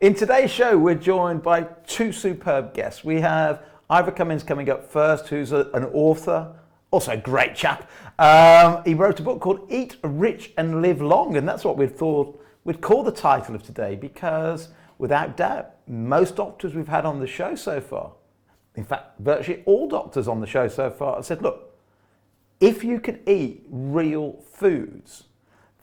In today's show, we're joined by two superb guests. We have Ivor Cummins coming up first, who's an author, also a great chap. He wrote a book called Eat Rich and Live Long, and that's what we thought we'd call the title of today, because without doubt, most doctors we've had on the show so far, in fact, virtually all doctors on the show so far have said, look, if you can eat real foods,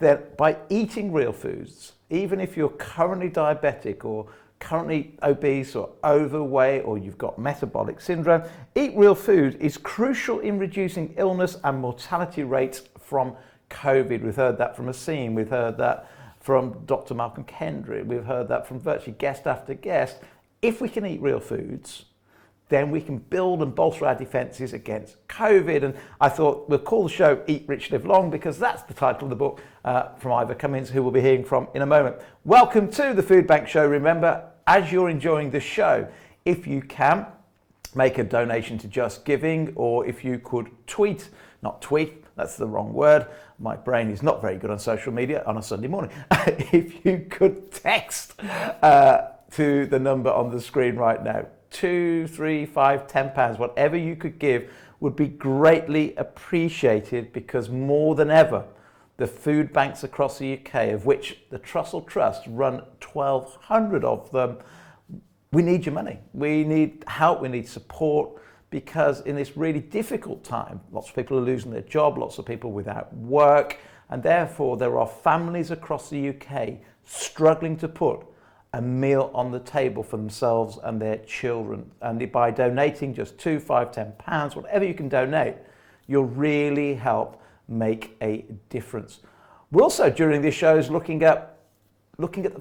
then by eating real foods, even if you're currently diabetic or currently obese or overweight or you've got metabolic syndrome, eat real food is crucial in reducing illness and mortality rates from COVID. We've heard that from Asim, we've heard that from Dr. Malcolm Kendrick, we've heard that from virtually guest after guest. If we can eat real foods, then we can build and bolster our defences against COVID. And I thought we'll call the show Eat Rich, Live Long, because that's the title of the book from Ivor Cummins, who we'll be hearing from in a moment. Welcome to the Food Bank Show. Remember, as you're enjoying the show, if you can, make a donation to Just Giving, or if you could not tweet, that's the wrong word. My brain is not very good on social media on a Sunday morning. If you could text to the number on the screen right now, £2, £3, £5, £10, whatever you could give would be greatly appreciated, because more than ever, the food banks across the UK, of which the Trussell Trust run 1,200 of them, we need your money. We need help, we need support, because in this really difficult time, lots of people are losing their job, lots of people without work, and therefore there are families across the UK struggling to put a meal on the table for themselves and their children. And by donating just £2, £5, £10, whatever you can donate, you'll really help make a difference. We're also, during these shows, looking at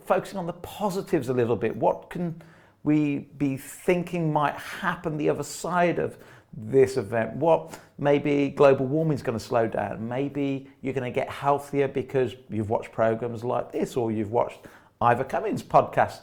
focusing on the positives a little bit. What can we be thinking might happen the other side of this event? What maybe global warming is going to slow down. Maybe you're going to get healthier because you've watched programs like this, or you've watched Ivor Cummins' podcast,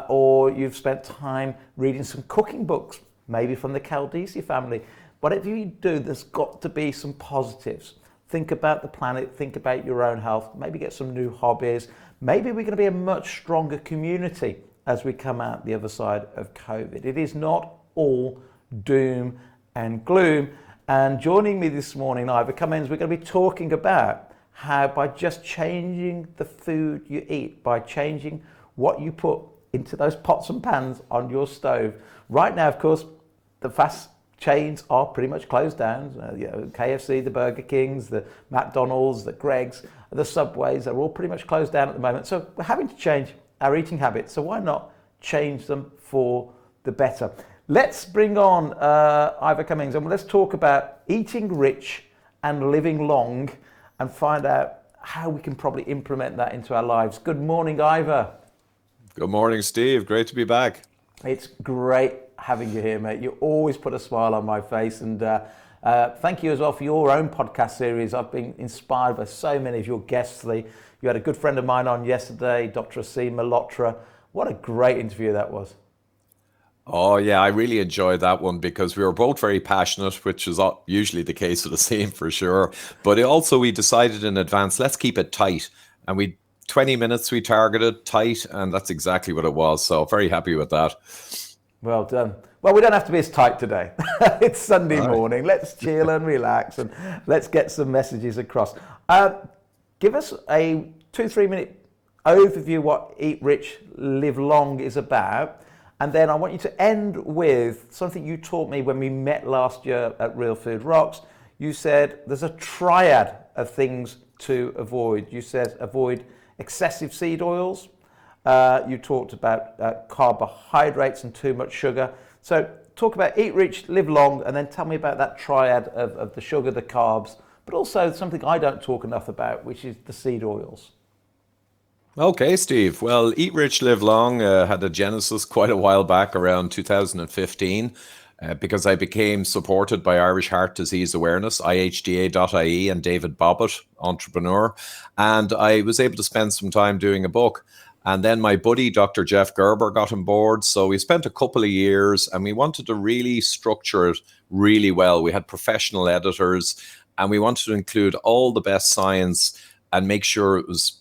or you've spent time reading some cooking books, maybe from the Caldesi family. Whatever you do, there's got to be some positives. Think about the planet, think about your own health, maybe get some new hobbies. Maybe we're going to be a much stronger community as we come out the other side of COVID. It is not all doom and gloom. And joining me this morning, Ivor Cummins, we're going to be talking about how by just changing the food you eat, by changing what you put into those pots and pans on your stove. Right now, of course, the fast chains are pretty much closed down. KFC, the Burger Kings, the McDonald's, the Greggs, the Subways, they're all pretty much closed down at the moment. So we're having to change our eating habits. So why not change them for the better? Let's bring on Ivor Cummins, and let's talk about eating rich and living long, and find out how we can probably implement that into our lives. Good morning, Ivor. Good morning, Steve. Great to be back. It's great having you here, mate. You always put a smile on my face, and thank you as well for your own podcast series. I've been inspired by so many of your guests. You had a good friend of mine on yesterday, Dr. Asim Malhotra. What a great interview that was. Oh, yeah, I really enjoyed that one, because we were both very passionate, which is usually the case with the same for sure. But also we decided in advance, let's keep it tight. And 20 minutes we targeted tight, and that's exactly what it was. So very happy with that. Well done. Well, we don't have to be as tight today. It's Sunday morning. Let's chill and relax, and let's get some messages across. Give us a 2-3 minute overview what Eat Rich, Live Long is about. And then I want you to end with something you taught me when we met last year at Real Food Rocks. You said there's a triad of things to avoid. You said avoid excessive seed oils. You talked about carbohydrates and too much sugar. So talk about Eat Rich, Live Long, and then tell me about that triad of the sugar, the carbs, but also something I don't talk enough about, which is the seed oils. Okay, Steve. Well, Eat Rich, Live Long had a genesis quite a while back, around 2015, because I became supported by Irish Heart Disease Awareness, IHDA.ie, and David Bobbitt, entrepreneur. And I was able to spend some time doing a book. And then my buddy, Dr. Jeff Gerber, got on board. So we spent a couple of years, and we wanted to really structure it really well. We had professional editors, and we wanted to include all the best science and make sure it was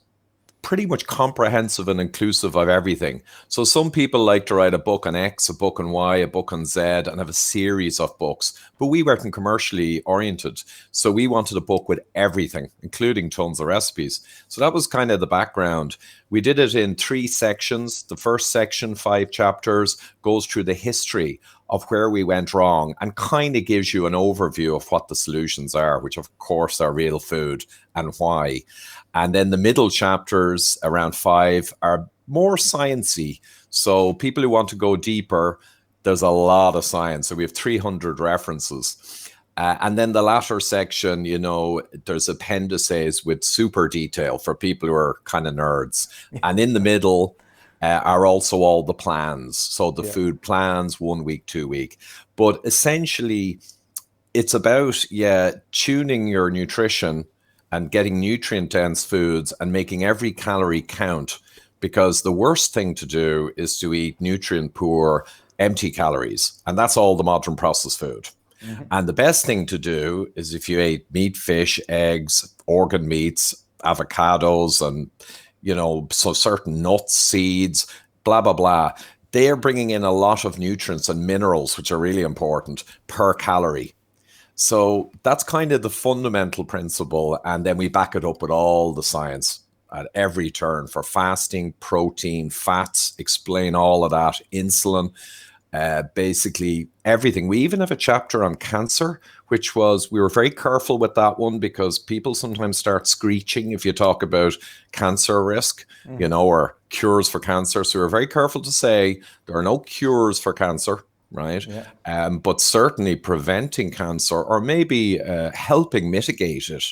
pretty much comprehensive and inclusive of everything. So some people like to write a book on X, a book on Y, a book on Z, and have a series of books. But we weren't commercially oriented. So we wanted a book with everything, including tons of recipes. So that was kind of the background. We did it in 3 sections. The first section, 5 chapters, goes through the history of where we went wrong and kind of gives you an overview of what the solutions are, which of course are real food and why. And then the middle chapters, around 5, are more sciencey. So people who want to go deeper, there's a lot of science. So we have 300 references. And then the latter section, there's appendices with super detail for people who are kind of nerds. And in the middle are also all the plans. So the food plans, 1 week, 2 week. But essentially, it's about, tuning your nutrition and getting nutrient-dense foods and making every calorie count, because the worst thing to do is to eat nutrient-poor, empty calories. And that's all the modern processed food. Mm-hmm. And the best thing to do is if you ate meat, fish, eggs, organ meats, avocados, and, so certain nuts, seeds, blah, blah, blah. They're bringing in a lot of nutrients and minerals, which are really important, per calorie. So that's kind of the fundamental principle. And then we back it up with all the science at every turn for fasting, protein, fats, explain all of that, insulin, basically everything. We even have a chapter on cancer, which we were very careful with that one because people sometimes start screeching if you talk about cancer risk, or cures for cancer. So we're very careful to say there are no cures for cancer. Right. Yeah. But certainly preventing cancer or maybe helping mitigate it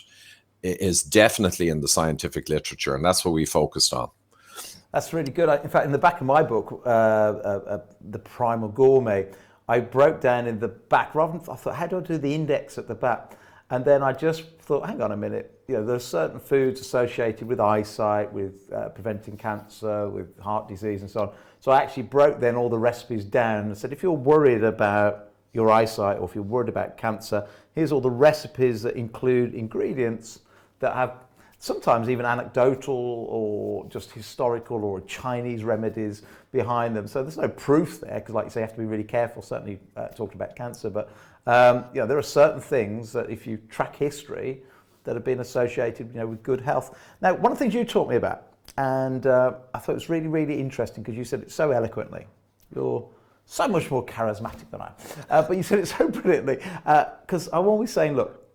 is definitely in the scientific literature. And that's what we focused on. That's really good. In fact, in the back of my book, The Primal Gourmet, I broke down in the back, I thought, how do I do the index at the back? And then I just thought, hang on a minute, there are certain foods associated with eyesight, with preventing cancer, with heart disease and so on. So I actually broke then all the recipes down and said, if you're worried about your eyesight or if you're worried about cancer, here's all the recipes that include ingredients that have sometimes even anecdotal or just historical or Chinese remedies behind them. So there's no proof there because, like you say, you have to be really careful, certainly talking about cancer. But there are certain things that if you track history that have been associated with good health. Now, one of the things you taught me about, and I thought it was really, really interesting because you said it so eloquently. You're so much more charismatic than I am. But you said it so brilliantly because I'm always saying, look,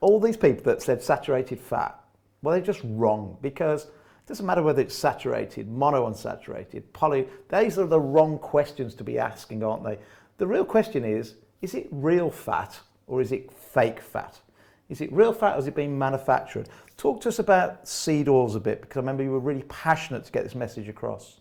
all these people that said saturated fat, well, they're just wrong because it doesn't matter whether it's saturated, monounsaturated, poly. These are the wrong questions to be asking, aren't they? The real question is it real fat or is it fake fat? Is it real fat or is it being manufactured? Talk to us about seed oils a bit, because I remember you were really passionate to get this message across.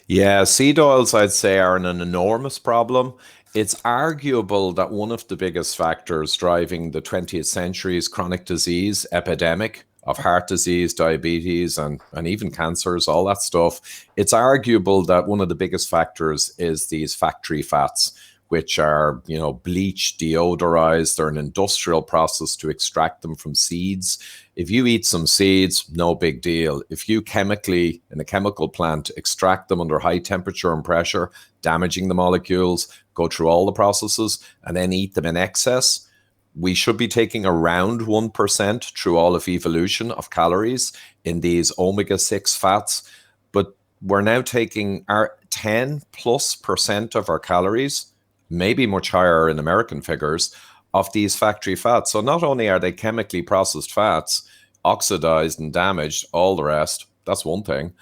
Yeah, seed oils, I'd say, are an enormous problem. It's arguable that one of the biggest factors driving the 20th century's chronic disease epidemic of heart disease, diabetes, and even cancers, all that stuff, it's arguable that one of the biggest factors is these factory fats, which are, bleached, deodorized. They're an industrial process to extract them from seeds. If you eat some seeds, no big deal. If you chemically, in a chemical plant, extract them under high temperature and pressure, damaging the molecules, go through all the processes, and then eat them in excess, we should be taking around 1% through all of evolution of calories in these omega-6 fats. But we're now taking our 10+% of our calories, maybe much higher in American figures, of these factory fats. So not only are they chemically processed fats, oxidized and damaged, all the rest, that's one thing,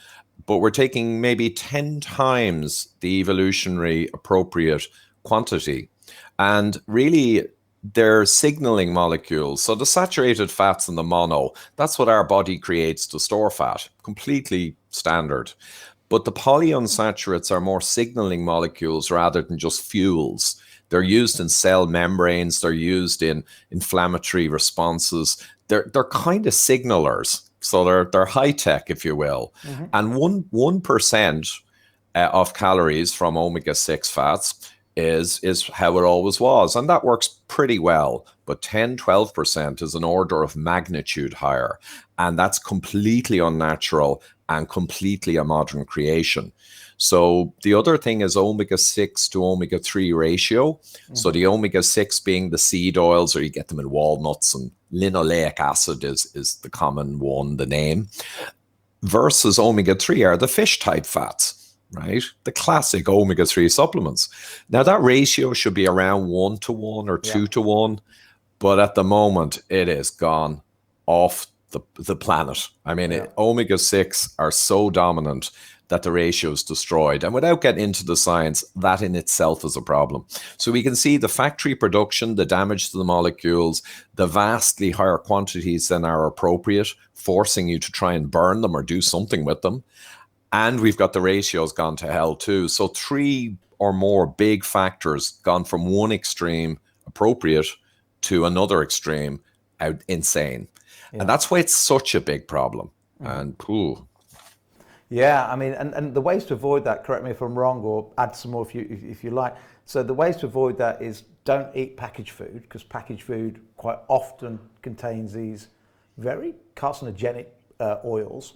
but we're taking maybe 10 times the evolutionary appropriate quantity. And really, they're signaling molecules. So the saturated fats and the mono, that's what our body creates to store fat, completely standard. But the polyunsaturates are more signaling molecules rather than just fuels. They're used in cell membranes. They're used in inflammatory responses. They're kind of signalers. So they're high tech, if you will. Mm-hmm. And 1% of calories from omega-6 fats is how it always was. And that works pretty well. But 10-12% is an order of magnitude higher. And that's completely unnatural and completely a modern creation. So the other thing is omega-6 to omega-3 ratio. So the omega-6 being the seed oils, or you get them in walnuts, and linoleic acid is the common one, the name, versus omega-3 are the fish type fats, right? The classic omega-3 supplements. Now that ratio should be around 1-to-1 or 2-to-1, but at the moment it is gone off the planet. I mean, omega-6 are so dominant that the ratio is destroyed. And without getting into the science, that in itself is a problem. So we can see the factory production, the damage to the molecules, the vastly higher quantities than are appropriate, forcing you to try and burn them or do something with them. And we've got the ratios gone to hell too. So 3 or more big factors gone from one extreme, appropriate, to another extreme, out insane. Yeah. And that's why it's such a big problem. And yeah, I mean, and the ways to avoid that, correct me if I'm wrong, or add some more if you like. So the ways to avoid that is don't eat packaged food, because packaged food quite often contains these very carcinogenic oils.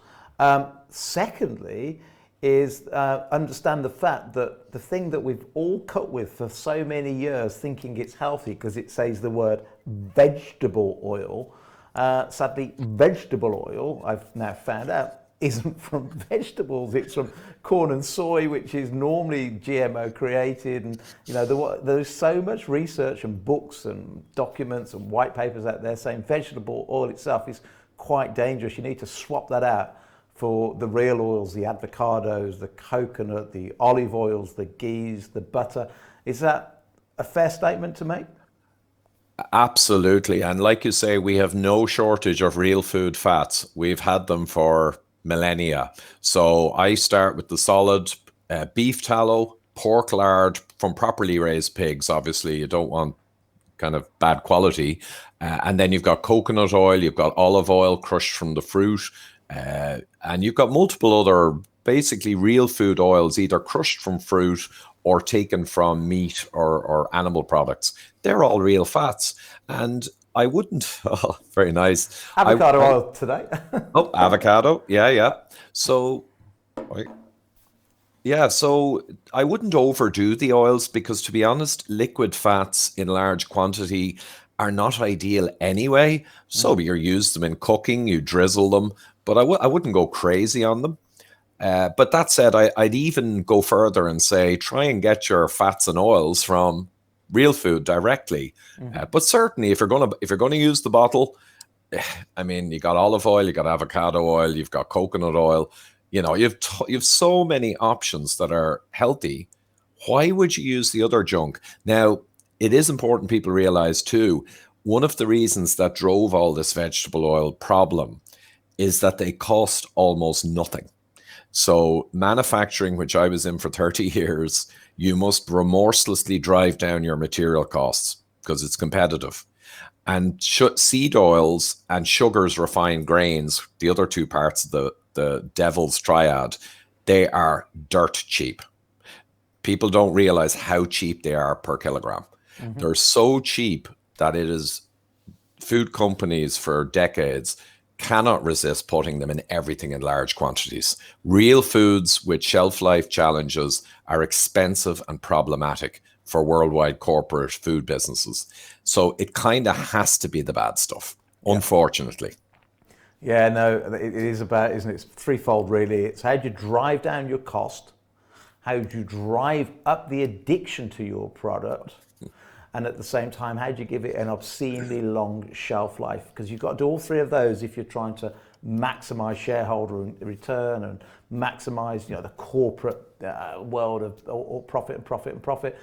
Secondly is understand the fact that the thing that we've all cut with for so many years, thinking it's healthy because it says the word vegetable oil, sadly vegetable oil, I've now found out, isn't from vegetables. It's from corn and soy, which is normally GMO created. And you know, there's so much research and books and documents and white papers out there saying vegetable oil itself is quite dangerous. You need to swap that out for the real oils, the avocados, the coconut, the olive oils, the ghees, the butter. Is that a fair statement to make? Absolutely. And like you say, we have no shortage of real food fats. We've had them for millennia. So I start with the solid beef tallow, pork lard from properly raised pigs. Obviously, you don't want kind of bad quality. And then you've got coconut oil, you've got olive oil crushed from the fruit, and you've got multiple other basically real food oils, either crushed from fruit or taken from meat or animal products. They're all real fats. And I wouldn't, very nice. Avocado oil today. Avocado. Yeah. So I wouldn't overdo the oils because, to be honest, liquid fats in large quantity are not ideal anyway. So you use them in cooking, you drizzle them, but I wouldn't go crazy on them. But that said, I'd even go further and say, try and get your fats and oils from real food directly. But certainly if you're going to use the bottle, I mean, you got olive oil, you got avocado oil, you've got coconut oil, you know, you've so many options that are healthy. Why would you use the other junk? Now, it is important people realize too, one of the reasons that drove all this vegetable oil problem is that they cost almost nothing. So manufacturing, which I was in for 30 years, you must remorselessly drive down your material costs because it's competitive. And seed oils and sugars, refined grains, the other two parts of the devil's triad, they are dirt cheap. People don't realize how cheap they are per kilogram. They're so cheap that it is food companies for decades cannot resist putting them in everything in large quantities. Real foods with shelf life challenges are expensive and problematic for worldwide corporate food businesses. So it kind of has to be the bad stuff, unfortunately. Yeah, no, it is about, isn't it? It's threefold really. It's how do you drive down your cost? How do you drive up the addiction to your product? And at the same time, how do you give it an obscenely long shelf life? Because you've got to do all three of those if you're trying to maximize shareholder return and maximize, you know, the corporate world of or profit.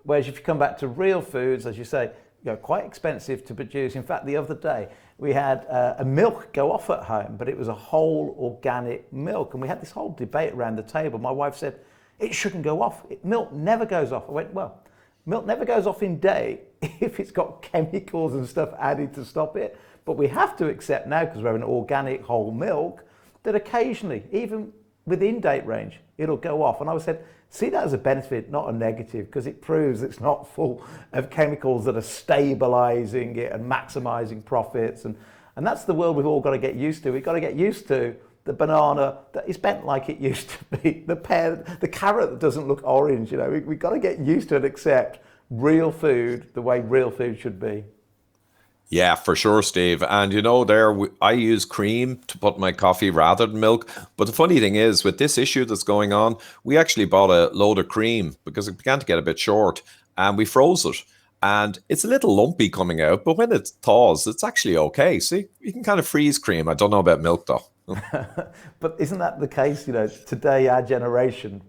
Whereas if you come back to real foods, as you say, you know, quite expensive to produce. In fact, the other day we had a milk go off at home, but it was a whole organic milk, and we had this whole debate around the table. My wife said it shouldn't go off. Milk never goes off. I went, well, milk never goes off in date if it's got chemicals and stuff added to stop it. But we have to accept now, because we're having organic whole milk, that occasionally, even within date range, it'll go off. And I said, see that as a benefit, not a negative, because it proves it's not full of chemicals that are stabilizing it and maximizing profits. And that's the world we've all got to get used to. We've got to get used to the banana that is bent like it used to be, the pear, the carrot that doesn't look orange. You know, we've got to get used to and accept real food the way real food should be. Yeah, for sure, Steve. And I use cream to put in my coffee rather than milk. But the funny thing is, with this issue that's going on, we actually bought a load of cream because it began to get a bit short, and we froze it. And it's a little lumpy coming out, but when it thaws, it's actually okay. See, you can kind of freeze cream. I don't know about milk though. But isn't that the case? Today, our generation,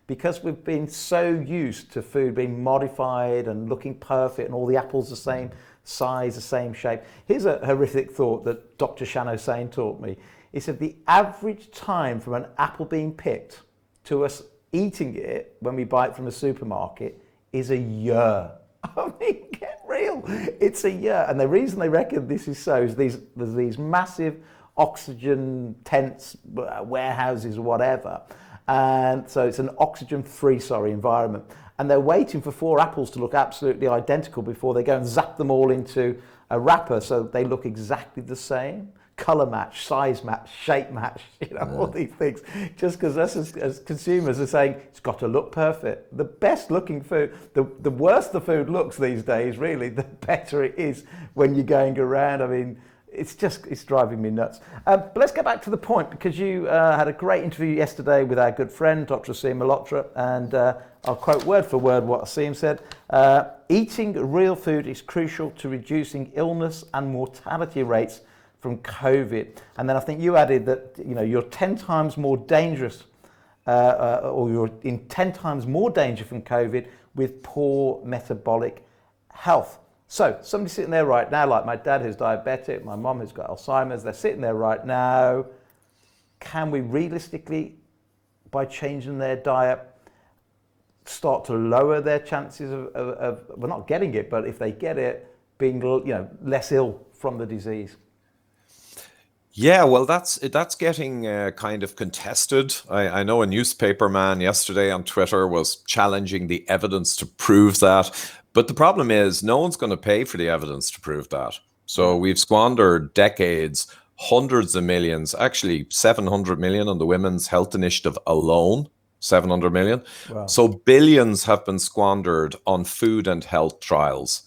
because we've been so used to food being modified and looking perfect and all the apples the same size, the same shape. Here's a horrific thought that Dr. Shan Hossain taught me. He said the average time from an apple being picked to us eating it when we buy it from a supermarket is a year. I mean, get real. It's a year. And the reason they reckon this is so is there's these massive oxygen tents, warehouses, whatever. And so it's an oxygen-free, environment. And they're waiting for 4 apples to look absolutely identical before they go and zap them all into a wrapper so they look exactly the same. Color match, size match, shape match, all these things. Just because us as consumers are saying it's got to look perfect. The best looking food, the worse the food looks these days, really, the better it is when you're going around. I mean, it's driving me nuts. But let's get back to the point, because you had a great interview yesterday with our good friend, Dr. Aseem Malhotra, and I'll quote word for word what Aseem said. Eating real food is crucial to reducing illness and mortality rates from COVID. And then I think you added that you're 10 times more dangerous, or you're in 10 times more danger from COVID with poor metabolic health. So somebody sitting there right now, like my dad who's diabetic, my mom who's got Alzheimer's, they're sitting there right now. Can we realistically, by changing their diet, start to lower their chances of well, not getting it, but if they get it, being less ill from the disease? Yeah, well, that's getting kind of contested. I know a newspaper man yesterday on Twitter was challenging the evidence to prove that. But the problem is no one's going to pay for the evidence to prove that. So we've squandered decades, hundreds of millions, actually 700 million on the Women's Health Initiative alone, 700 million. Wow. So billions have been squandered on food and health trials.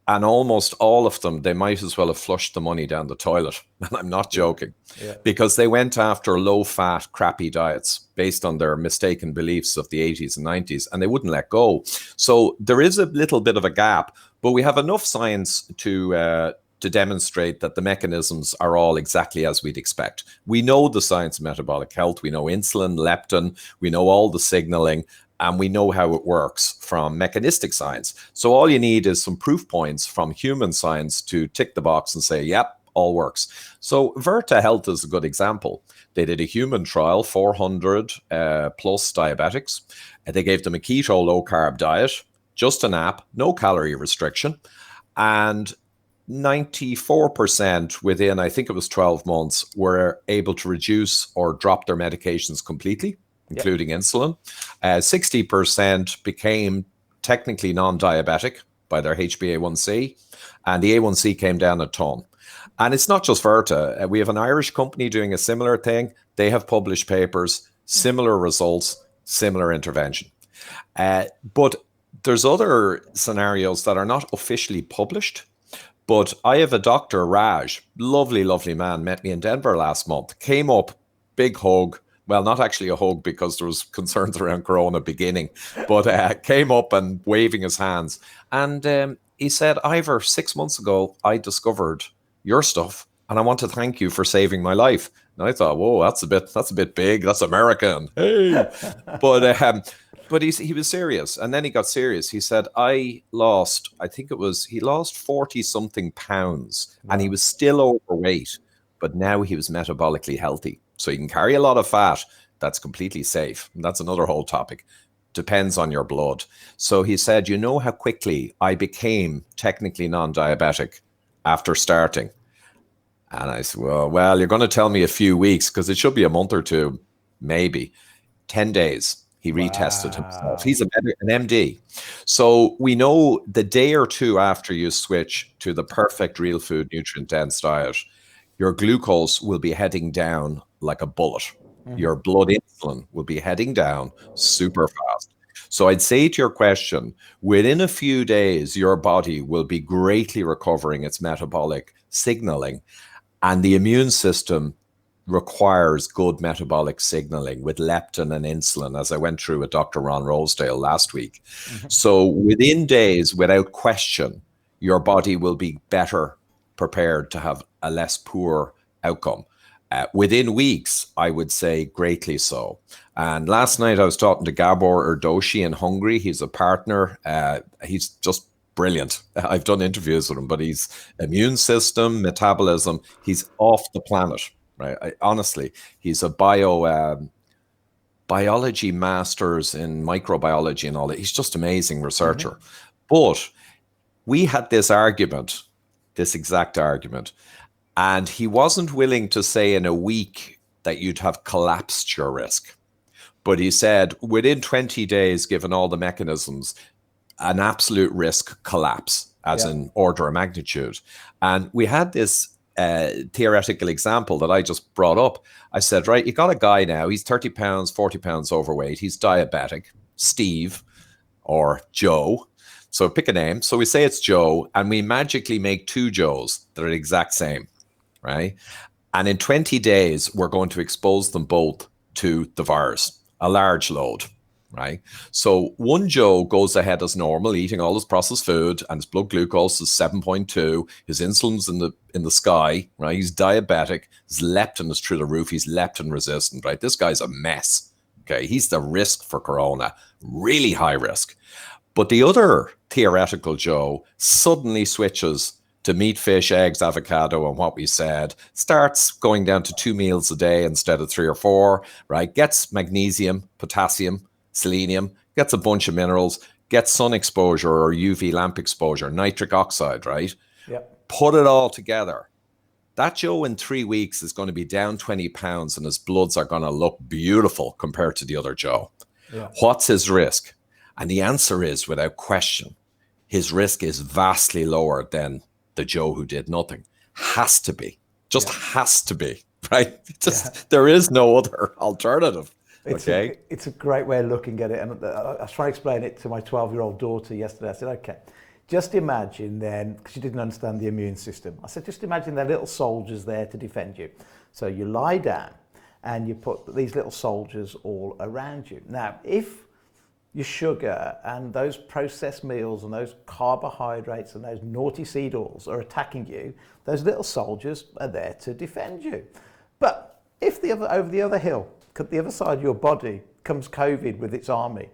And almost all of them, they might as well have flushed the money down the toilet. And I'm not joking. Yeah. Because they went after low-fat, crappy diets based on their mistaken beliefs of the 80s and 90s, and they wouldn't let go. So there is a little bit of a gap, but we have enough science to demonstrate that the mechanisms are all exactly as we'd expect. We know the science of metabolic health. We know insulin, leptin. We know all the signaling. And we know how it works from mechanistic science. So all you need is some proof points from human science to tick the box and say, yep, all works. So Virta Health is a good example. They did a human trial, 400 plus diabetics. And they gave them a keto low carb diet, just an app, no calorie restriction. And 94% within, I think it was 12 months, were able to reduce or drop their medications completely, including insulin. 60% became technically non-diabetic by their HbA1c, and the A1C came down a ton. And it's not just Virta. We have an Irish company doing a similar thing. They have published papers, similar results, similar intervention. But there's other scenarios that are not officially published. But I have a Dr. Raj, lovely, lovely man, met me in Denver last month, came up, big hug. Well, not actually a hug because there was concerns around Corona beginning, but came up and waving his hands. And he said, Ivor, 6 months ago, I discovered your stuff and I want to thank you for saving my life. And I thought, whoa, that's a bit big. That's American. Hey. But he was serious. And then he got serious. He said, he lost 40 something pounds. Wow. And he was still overweight, but now he was metabolically healthy. So you can carry a lot of fat. That's completely safe. And that's another whole topic. Depends on your blood. So he said, you know how quickly I became technically non-diabetic after starting? And I said, well, you're going to tell me a few weeks because it should be a month or two. maybe. 10 days, he retested himself. Wow. He's an MD. So we know the day or two after you switch to the perfect real food, nutrient-dense diet, your glucose will be heading down like a bullet. Your blood insulin will be heading down super fast. So I'd say to your question, within a few days, your body will be greatly recovering its metabolic signaling, and the immune system requires good metabolic signaling with leptin and insulin, as I went through with Dr. Ron Rosedale last week. So within days, without question, your body will be better prepared to have a less poor outcome. Within weeks, I would say greatly so. And last night I was talking to Gabor Erdoshi in Hungary. He's a partner. He's just brilliant. I've done interviews with him, but he's immune system, metabolism, he's off the planet, right? Honestly, he's a biology masters in microbiology and all that. He's just amazing researcher. But we had this exact argument, and he wasn't willing to say in a week that you'd have collapsed your risk. But he said within 20 days, given all the mechanisms, an absolute risk collapse as an order of magnitude. And we had this theoretical example that I just brought up. I said, right, you got a guy now, he's 30 pounds, 40 pounds overweight. He's diabetic, Steve or Joe. So pick a name. So we say it's Joe, and we magically make two Joes that are the exact same, right? And in 20 days, we're going to expose them both to the virus, a large load, right? So one Joe goes ahead as normal, eating all his processed food, and his blood glucose is 7.2. His insulin's in the sky, right? He's diabetic. His leptin is through the roof. He's leptin resistant, right? This guy's a mess, okay? He's the risk for corona, really high risk. But the other theoretical Joe suddenly switches to meat, fish, eggs, avocado, and what we said, starts going down to 2 meals a day instead of 3 or 4, right? Gets magnesium, potassium, selenium, gets a bunch of minerals, gets sun exposure or UV lamp exposure, nitric oxide, right? Yep. Put it all together. That Joe in 3 weeks is going to be down 20 pounds and his bloods are going to look beautiful compared to the other Joe. Yeah. What's his risk? And the answer is, without question, his risk is vastly lower than the Joe who did nothing. Has to be. Just has to be, right? There is no other alternative. It's a great way of looking at it. And I was trying to explain it to my 12-year-old daughter yesterday. I said, okay, just imagine then, because she didn't understand the immune system. I said, just imagine there are little soldiers there to defend you. So you lie down and you put these little soldiers all around you. Now, if your sugar and those processed meals and those carbohydrates and those naughty seed oils are attacking you, those little soldiers are there to defend you. But if over the other hill, the other side of your body, comes COVID with its army,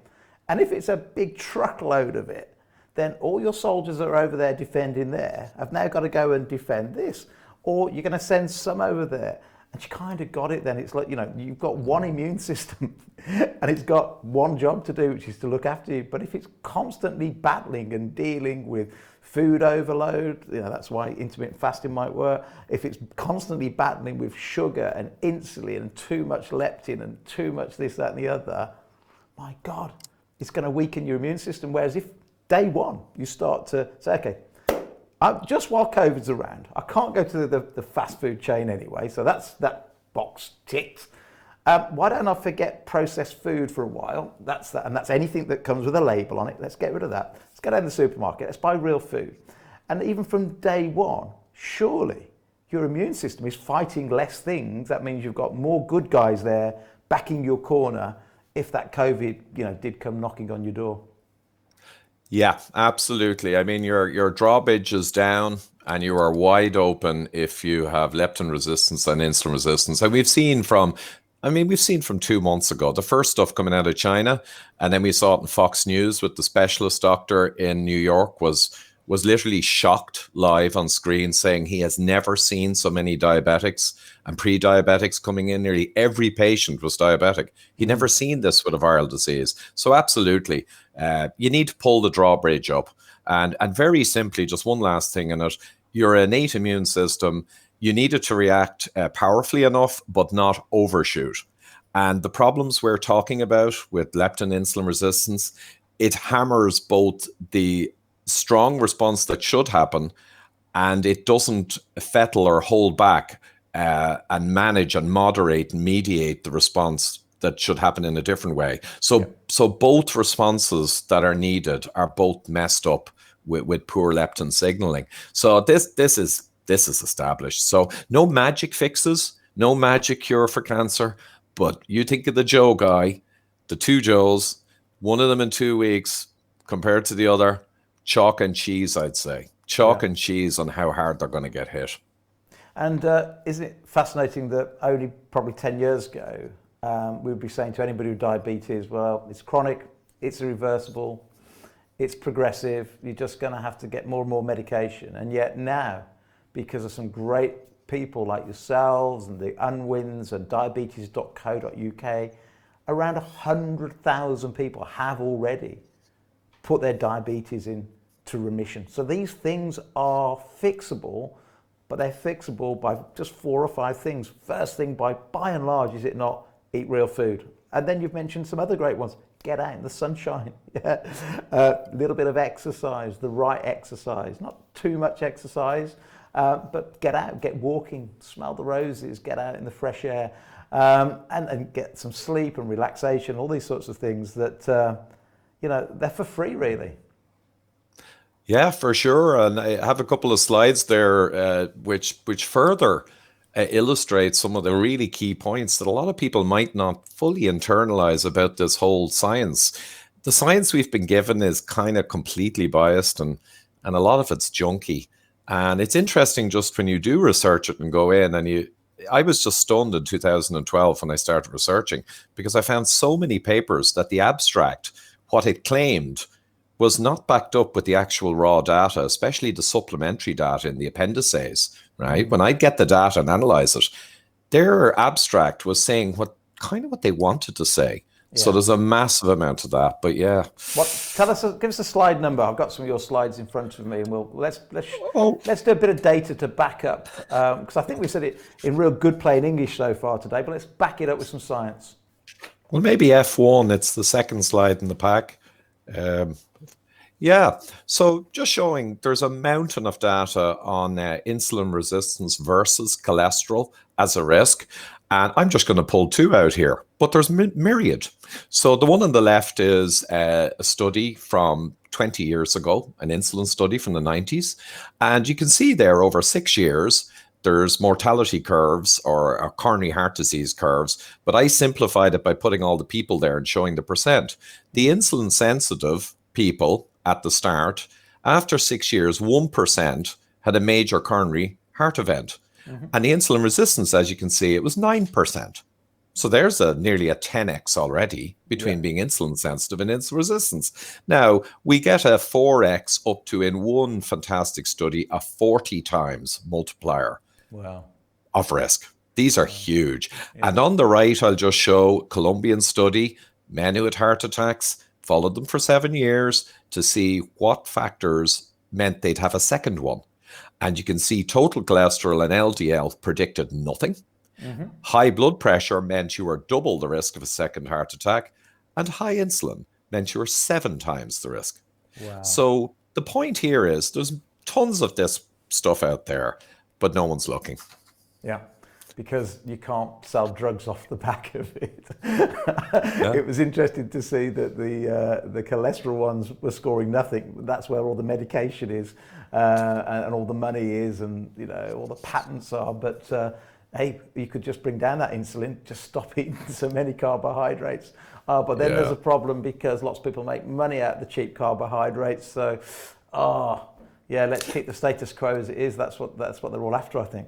and if it's a big truckload of it, then all your soldiers that are over there defending there have now got to go and defend this, or you're going to send some over there. And you kind of got it then. It's like, you've got one immune system and it's got one job to do, which is to look after you. But if it's constantly battling and dealing with food overload, that's why intermittent fasting might work. If it's constantly battling with sugar and insulin and too much leptin and too much this, that, and the other, my God, it's going to weaken your immune system. Whereas if day one, you start to say, okay, just while COVID's around, I can't go to the fast food chain anyway, so that's that box ticked. Why don't I forget processed food for a while? That's that, and that's anything that comes with a label on it. Let's get rid of that. Let's go down to the supermarket. Let's buy real food. And even from day one, surely your immune system is fighting less things. That means you've got more good guys there backing your corner if that COVID, did come knocking on your door. Yeah, absolutely. I mean, your drawbridge is down and you are wide open if you have leptin resistance and insulin resistance. And we've seen from 2 months ago, the first stuff coming out of China, and then we saw it in Fox News with the specialist doctor in New York was literally shocked live on screen, saying he has never seen so many diabetics and pre-diabetics coming in. Nearly every patient was diabetic. He'd never seen this with a viral disease. So absolutely, you need to pull the drawbridge up. And very simply, just one last thing in it, your innate immune system, you need it to react powerfully enough, but not overshoot. And the problems we're talking about with leptin insulin resistance, it hammers both the strong response that should happen, and it doesn't fettle or hold back and manage and moderate and mediate the response that should happen in a different way. So both responses that are needed are both messed up with poor leptin signaling. So this is established. So no magic fixes, no magic cure for cancer. But you think of the Joe guy, the two Joes, one of them in 2 weeks compared to the other, chalk and cheese, I'd say. Chalk and cheese on how hard they're going to get hit. And isn't it fascinating that only probably 10 years ago, we would be saying to anybody with diabetes, well, it's chronic, it's irreversible, it's progressive, you're just going to have to get more and more medication. And yet now, because of some great people like yourselves and the Unwins and diabetes.co.uk, around 100,000 people have already put their diabetes into remission. So these things are fixable, but they're fixable by just 4 or 5 things. First thing, by and large, is it not eat real food? And then you've mentioned some other great ones. Get out in the sunshine. A little bit of exercise, the right exercise, not too much exercise. But get out, get walking, smell the roses, get out in the fresh air, and get some sleep and relaxation, all these sorts of things that, they're for free, really. Yeah, for sure. And I have a couple of slides there which further illustrate some of the really key points that a lot of people might not fully internalize about this whole science. The science we've been given is kind of completely biased, and a lot of it's junky. And it's interesting just when you do research it and go in and I was just stunned in 2012 when I started researching, because I found so many papers that the abstract, what it claimed, was not backed up with the actual raw data, especially the supplementary data in the appendices, right? When I get the data and analyze it, their abstract was saying what they wanted to say. Yeah. So there's a massive amount of that, but yeah. Give us a slide number. I've got some of your slides in front of me, and let's do a bit of data to back up, because I think we said it in real good plain English so far today, but let's back it up with some science. Well, maybe F1. It's the second slide in the pack. So just showing there's a mountain of data on insulin resistance versus cholesterol as a risk. And I'm just going to pull 2 out here, but there's myriad. So the one on the left is a study from 20 years ago, an insulin study from the 90s. And you can see there over 6 years, there's mortality curves or coronary heart disease curves, but I simplified it by putting all the people there and showing the percent. The insulin sensitive people at the start, after 6 years, 1% had a major coronary heart event. Mm-hmm. And the insulin resistance, as you can see, it was 9%. So there's nearly a 10x already between being insulin sensitive and insulin resistance. Now, we get a 4x up to, in one fantastic study, a 40 times multiplier of risk. These are huge. Yeah. And on the right, I'll just show Colombian study, men who had heart attacks, followed them for 7 years to see what factors meant they'd have a second one. And you can see total cholesterol and LDL predicted nothing. Mm-hmm. High blood pressure meant you were double the risk of a second heart attack. And high insulin meant you were 7 times the risk. Wow. So the point here is there's tons of this stuff out there, but no one's looking. Yeah, because you can't sell drugs off the back of it. It was interesting to see that the cholesterol ones were scoring nothing. That's where all the medication is, and all the money is, and all the patents are. But hey, you could just bring down that insulin, just stop eating so many carbohydrates. But then there's a problem because lots of people make money out of the cheap carbohydrates. So, let's keep the status quo as it is. That's what they're all after, I think.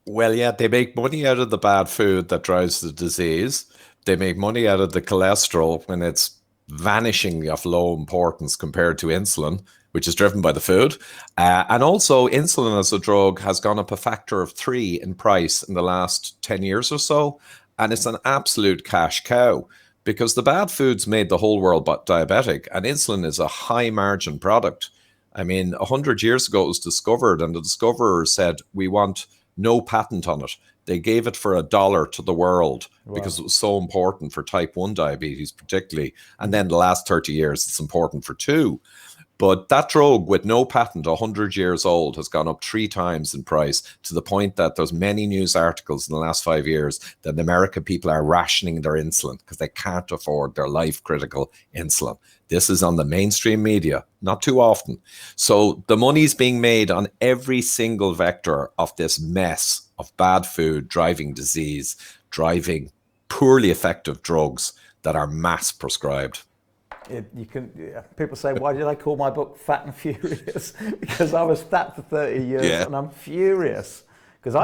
Well, yeah, they make money out of the bad food that drives the disease. They make money out of the cholesterol when it's vanishingly of low importance compared to insulin, which is driven by the food. And also, insulin as a drug has gone up a factor of 3 in price in the last 10 years or so. And it's an absolute cash cow because the bad foods made the whole world diabetic, and insulin is a high margin product. I mean, 100 years ago, it was discovered, and the discoverer said, we want no patent on it. They gave it for $1 to the world because it was so important for type 1 diabetes, particularly. And then the last 30 years, it's important for 2. But that drug with no patent, 100 years old, has gone up 3 times in price, to the point that there's many news articles in the last 5 years that in America people are rationing their insulin because they can't afford their life-critical insulin. This is on the mainstream media, not too often. So the money's being made on every single vector of this mess of bad food, driving disease, driving poorly effective drugs that are mass prescribed. People say, why did I call my book Fat and Furious? Because I was fat for 30 years and I'm furious. Because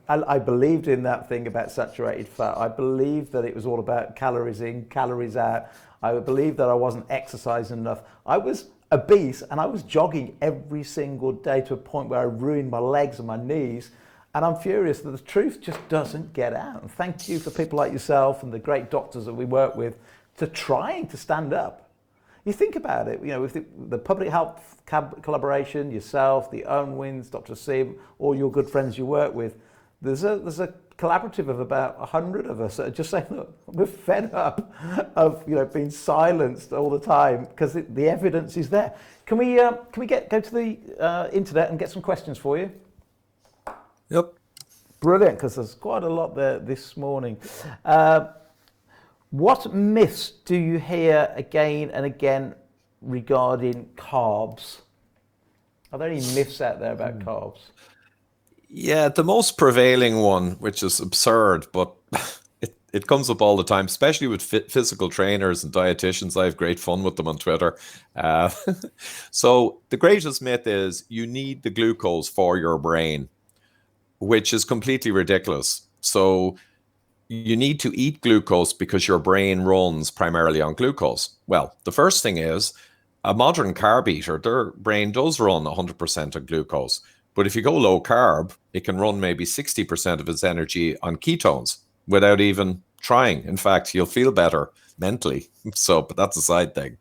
I believed in that thing about saturated fat. I believed that it was all about calories in, calories out. I believed that I wasn't exercising enough. I was obese and I was jogging every single day to a point where I ruined my legs and my knees. And I'm furious that the truth just doesn't get out. And thank you for people like yourself and the great doctors that we work with to trying to stand up. You think about it, with the public health collaboration, yourself, the Owenwins, Dr. Sim, all your good friends you work with, there's a collaborative of about 100 of us that are just saying, look, we're fed up of being silenced all the time because the evidence is there. Can we go to the internet and get some questions for you? Yep. Brilliant, because there's quite a lot there this morning. What myths do you hear again and again regarding carbs? Are there any myths out there about carbs? Yeah, the most prevailing one, which is absurd, but it comes up all the time, especially with physical trainers and dietitians. I have great fun with them on Twitter. So the greatest myth is you need the glucose for your brain, which is completely ridiculous. So you need to eat glucose because your brain runs primarily on glucose. Well, the first thing is a modern carb eater, their brain does run 100% on glucose. But if you go low carb, it can run maybe 60% of its energy on ketones without even trying. In fact, you'll feel better mentally. But that's a side thing.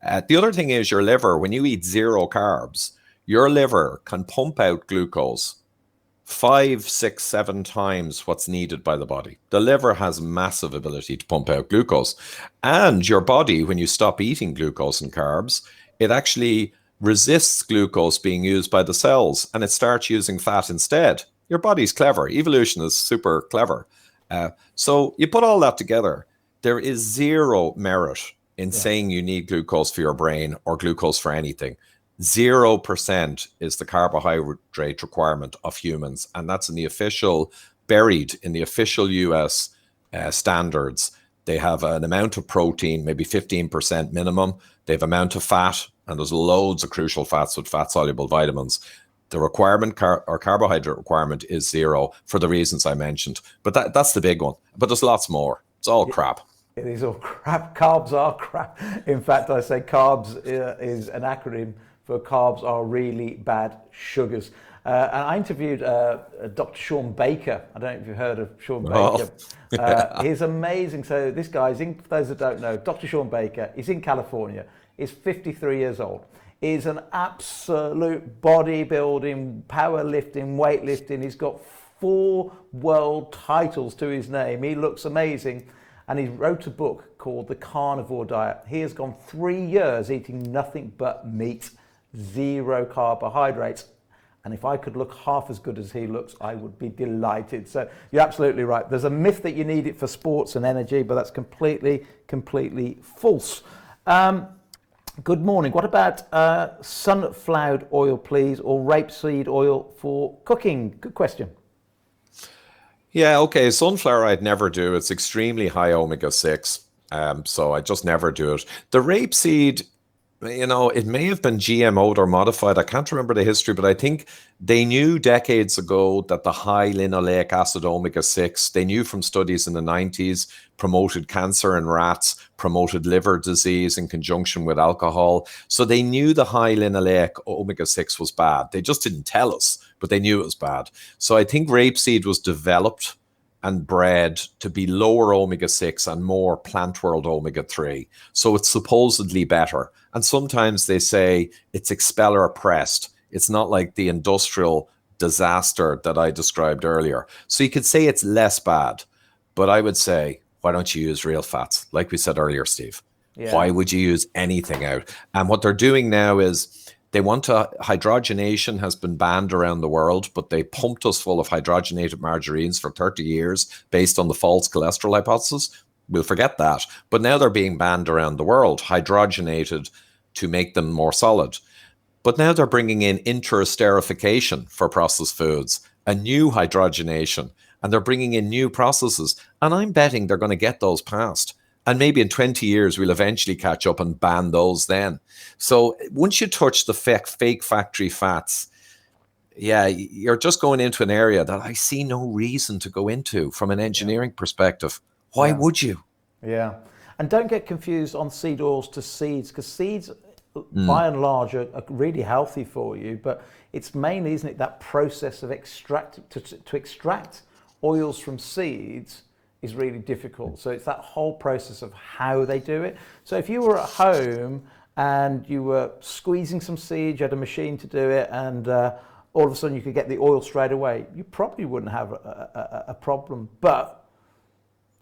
The other thing is your liver. When you eat 0 carbs, your liver can pump out glucose 5, 6, 7 times what's needed by the body. The liver has massive ability to pump out glucose. And your body, when you stop eating glucose and carbs, it actually resists glucose being used by the cells and it starts using fat instead. Your body's clever. Evolution is super clever. So you put all that together, there is 0 merit in saying you need glucose for your brain or glucose for anything. 0% is the carbohydrate requirement of humans, and that's buried in the official US standards. They have an amount of protein, maybe 15% minimum. They have amount of fat, and there's loads of crucial fats with fat-soluble vitamins. The requirement, carbohydrate requirement, is 0 for the reasons I mentioned. But that's the big one. But there's lots more. It's all crap. It is all crap. Carbs are crap. In fact, I say carbs is an acronym for carbs are really bad sugars. And I interviewed Dr. Sean Baker. I don't know if you've heard of Sean Baker. He's amazing. So this guy, for those that don't know, Dr. Sean Baker, he's in California. He's 53 years old. He's an absolute bodybuilding, powerlifting, weightlifting. He's got 4 world titles to his name. He looks amazing. And he wrote a book called The Carnivore Diet. He has gone 3 years eating nothing but meat, 0 carbohydrates. And if I could look half as good as he looks, I would be delighted. So you're absolutely right. There's a myth that you need it for sports and energy, but that's completely false. Good morning. What about sunflower oil, please, or rapeseed oil for cooking? Good question. Yeah, okay. Sunflower I'd never do. It's extremely high omega-6. So I just never do it. The rapeseed, it may have been GMO'd or modified. I can't remember the history, but I think they knew decades ago that the high linoleic acid omega-6, they knew from studies in the 90s, promoted cancer in rats, promoted liver disease in conjunction with alcohol. So they knew the high linoleic omega-6 was bad. They just didn't tell us, but they knew it was bad. So I think rapeseed was developed and bred to be lower omega-6 and more plant world omega-3. So it's supposedly better. And sometimes they say it's expeller pressed. It's not like the industrial disaster that I described earlier. So you could say it's less bad, but I would say, why don't you use real fats? Like we said earlier, Steve, why would you use anything out? And what they're doing now is they want to, hydrogenation has been banned around the world, but they pumped us full of hydrogenated margarines for 30 years based on the false cholesterol hypothesis. We'll forget that. But now they're being banned around the world, hydrogenated to make them more solid. But now they're bringing in interesterification for processed foods, a new hydrogenation, and they're bringing in new processes. And I'm betting they're going to get those passed. And maybe in 20 years, we'll eventually catch up and ban those then. So once you touch the fake factory fats, you're just going into an area that I see no reason to go into from an engineering perspective. Why would you? Yeah. And don't get confused on seed oils to seeds, because seeds, by and large, are really healthy for you. But it's mainly, isn't it, that process of to extract oils from seeds is really difficult. So it's that whole process of how they do it. So if you were at home and you were squeezing some seeds, you had a machine to do it, and all of a sudden you could get the oil straight away, you probably wouldn't have a problem. But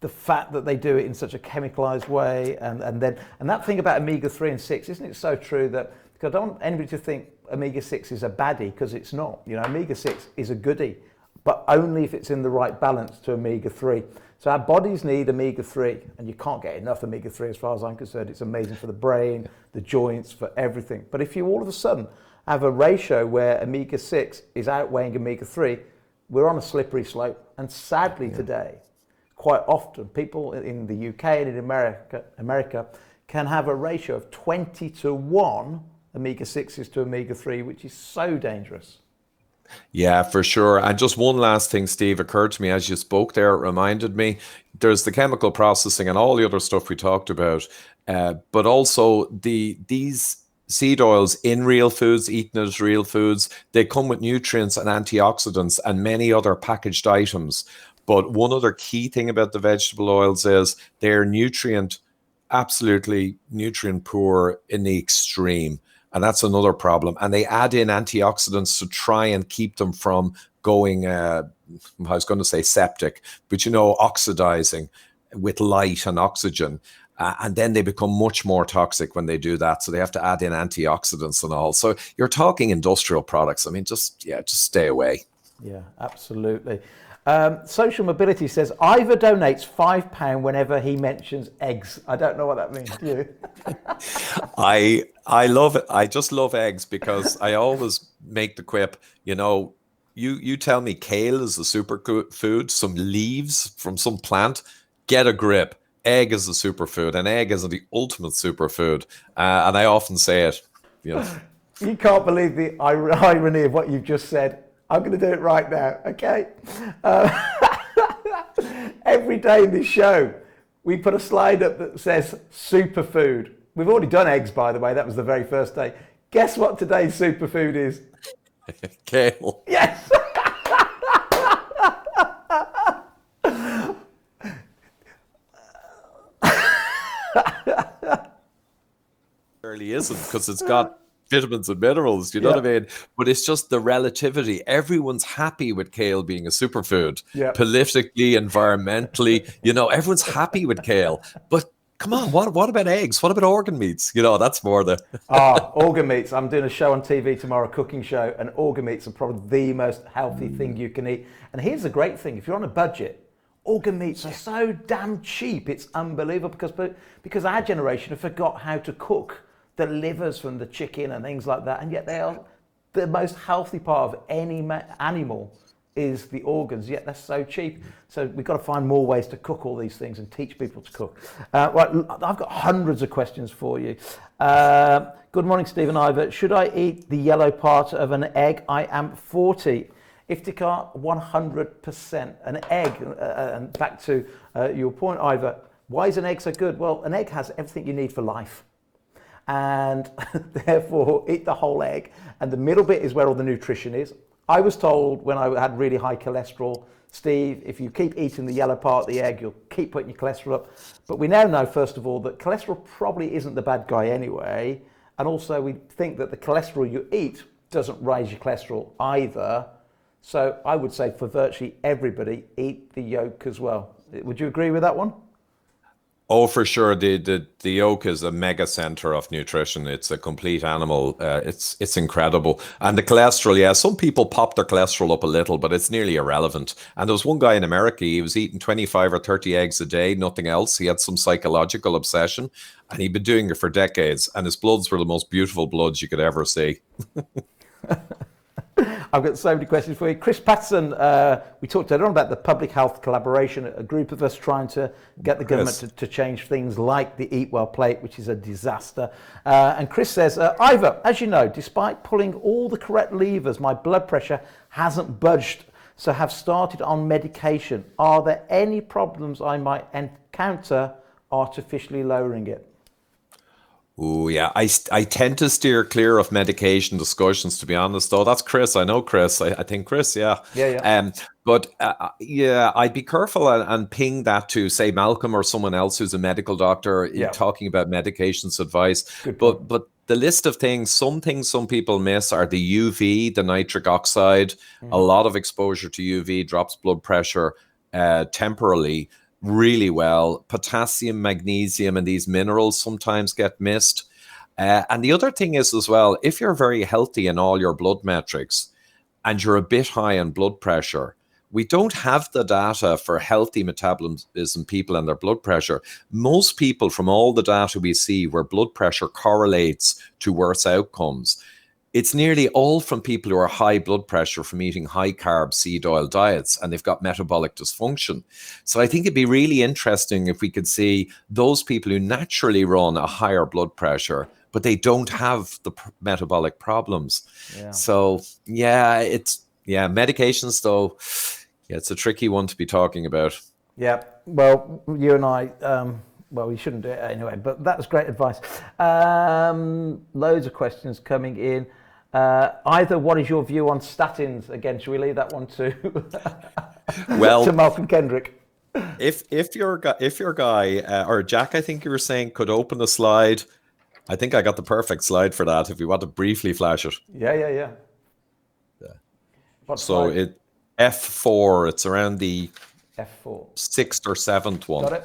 the fact that they do it in such a chemicalized way, and that thing about omega-3 and 6, isn't it so true that, because I don't want anybody to think omega-6 is a baddie, because it's not. You know, omega-6 is a goodie, but only if it's in the right balance to omega-3. So our bodies need omega-3, and you can't get enough omega-3 as far as I'm concerned. It's amazing for the brain, the joints, for everything. But if you all of a sudden have a ratio where omega-6 is outweighing omega-3, we're on a slippery slope. And sadly today, quite often, people in the UK and in America can have a ratio of 20-1 omega-6s to omega-3, which is so dangerous. Yeah, for sure. And just one last thing, Steve, occurred to me as you spoke there. It reminded me, there's the chemical processing and all the other stuff we talked about, but also these seed oils in real foods, eaten as real foods, they come with nutrients and antioxidants and many other packaged items. But one other key thing about the vegetable oils is they're absolutely nutrient poor in the extreme. And that's another problem. And they add in antioxidants to try and keep them from going, I was going to say septic, but oxidizing with light and oxygen. And then they become much more toxic when they do that. So they have to add in antioxidants and all. So you're talking industrial products. I mean, just stay away. Yeah, absolutely. Social Mobility says, Ivor donates £5 whenever he mentions eggs. I don't know what that means. Do you? I love it. I just love eggs because I always make the quip, you tell me kale is a superfood, some leaves from some plant, get a grip. Egg is a superfood, and egg is the ultimate superfood. And I often say it. You can't believe the irony of what you've just said. I'm going to do it right now, okay? Every day in this show, we put a slide up that says superfood. We've already done eggs, by the way. That was the very first day. Guess what today's superfood is? Kale. Yes! Really isn't, because it's got vitamins and minerals, you know what I mean? But it's just the relativity. Everyone's happy with kale being a superfood. Politically, environmentally, everyone's happy with kale. But come on, what about eggs? What about organ meats? That's more the... Organ meats. I'm doing a show on TV tomorrow, a cooking show, and organ meats are probably the most healthy thing you can eat. And here's the great thing. If you're on a budget, organ meats are so damn cheap. It's unbelievable because our generation have forgot how to cook the livers from the chicken and things like that, and yet they are the most healthy part of any animal is the organs, yet they're so cheap. So we've got to find more ways to cook all these things and teach people to cook. Right, I've got hundreds of questions for you. Good morning, Steve and Ivor. Should I eat the yellow part of an egg? I am 40. Iftikhar, 100%. An egg, and back to your point, Ivor, why is an egg so good? Well, an egg has everything you need for life. And therefore eat the whole egg, and the middle bit is where all the nutrition is. I was told when I had really high cholesterol, Steve, if you keep eating the yellow part of the egg, you'll keep putting your cholesterol up. But we now know, first of all, that cholesterol probably isn't the bad guy anyway, and also we think that the cholesterol you eat doesn't raise your cholesterol either. So I would say for virtually everybody, eat the yolk as well. Would you agree with that one? Oh, for sure. The yolk is a mega center of nutrition. It's a complete animal. It's incredible. And the cholesterol, yeah, some people pop their cholesterol up a little, but it's nearly irrelevant. And there was one guy in America, he was eating 25 or 30 eggs a day, nothing else. He had some psychological obsession, and he'd been doing it for decades. And his bloods were the most beautiful bloods you could ever see. I've got so many questions for you. Chris Patterson, we talked earlier on about the public health collaboration, a group of us trying to get the government to change things like the Eat Well plate, which is a disaster. And Chris says, Ivor, as you know, despite pulling all the correct levers, my blood pressure hasn't budged, so have started on medication. Are there any problems I might encounter artificially lowering it? Oh, yeah. I tend to steer clear of medication discussions, to be honest, though. That's Chris. I know Chris. I think Chris, yeah. Yeah. But yeah, I'd be careful and ping that to, say, Malcolm or someone else who's a medical doctor talking about medications advice. But the list of things some people miss are the UV, the nitric oxide. A lot of exposure to UV drops blood pressure temporarily really well. Potassium, magnesium, and these minerals sometimes get missed. And the other thing is as well, if you're very healthy in all your blood metrics and you're a bit high on blood pressure, we don't have the data for healthy metabolism people and their blood pressure. Most people, from all the data we see where blood pressure correlates to worse outcomes, it's nearly all from people who are high blood pressure from eating high carb seed oil diets, and they've got metabolic dysfunction. So I think it'd be really interesting if we could see those people who naturally run a higher blood pressure, but they don't have the metabolic problems. Yeah. So medications though, it's a tricky one to be talking about. Yeah. Well, you and I, we shouldn't do it anyway, but that was great advice. Loads of questions coming in. Either, what is your view on statins? Again, should we leave that one to to Malcolm Kendrick? If your guy or Jack, I think you were saying, could open a slide, I think I got the perfect slide for that. If you want to briefly flash it. Yeah. What so slide? It F4. It's around the F4 6th or 7th one. Got it?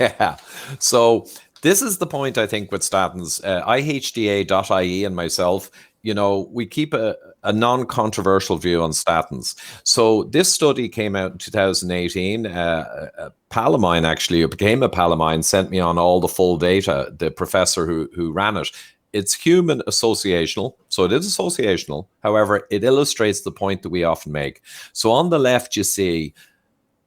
Yeah. So this is the point, I think, with statins. IHDA.ie and myself, we keep a non-controversial view on statins. So this study came out in 2018. A pal of mine, actually, who became a pal of mine, sent me on all the full data, the professor who ran it. It's human associational. So it is associational. However, it illustrates the point that we often make. So on the left, you see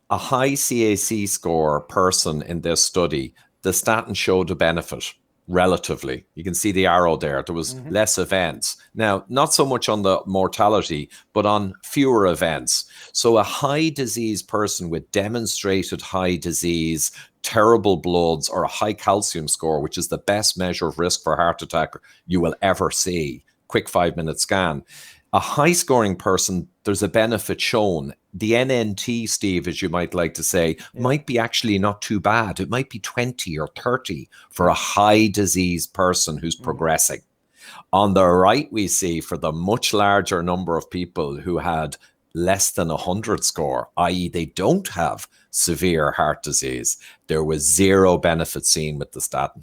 a high CAC score person in this study. The statin showed a benefit relatively. You can see the arrow there. There was less events. Now, not so much on the mortality, but on fewer events. So a high disease person with demonstrated high disease, terrible bloods, or a high calcium score, which is the best measure of risk for heart attack you will ever see, quick 5-minute scan. A high scoring person, there's a benefit shown. The NNT, Steve, as you might like to say, might be actually not too bad. It might be 20 or 30 for a high disease person who's progressing. On the right, we see for the much larger number of people who had less than 100 score, i.e. they don't have severe heart disease, there was zero benefit seen with the statin.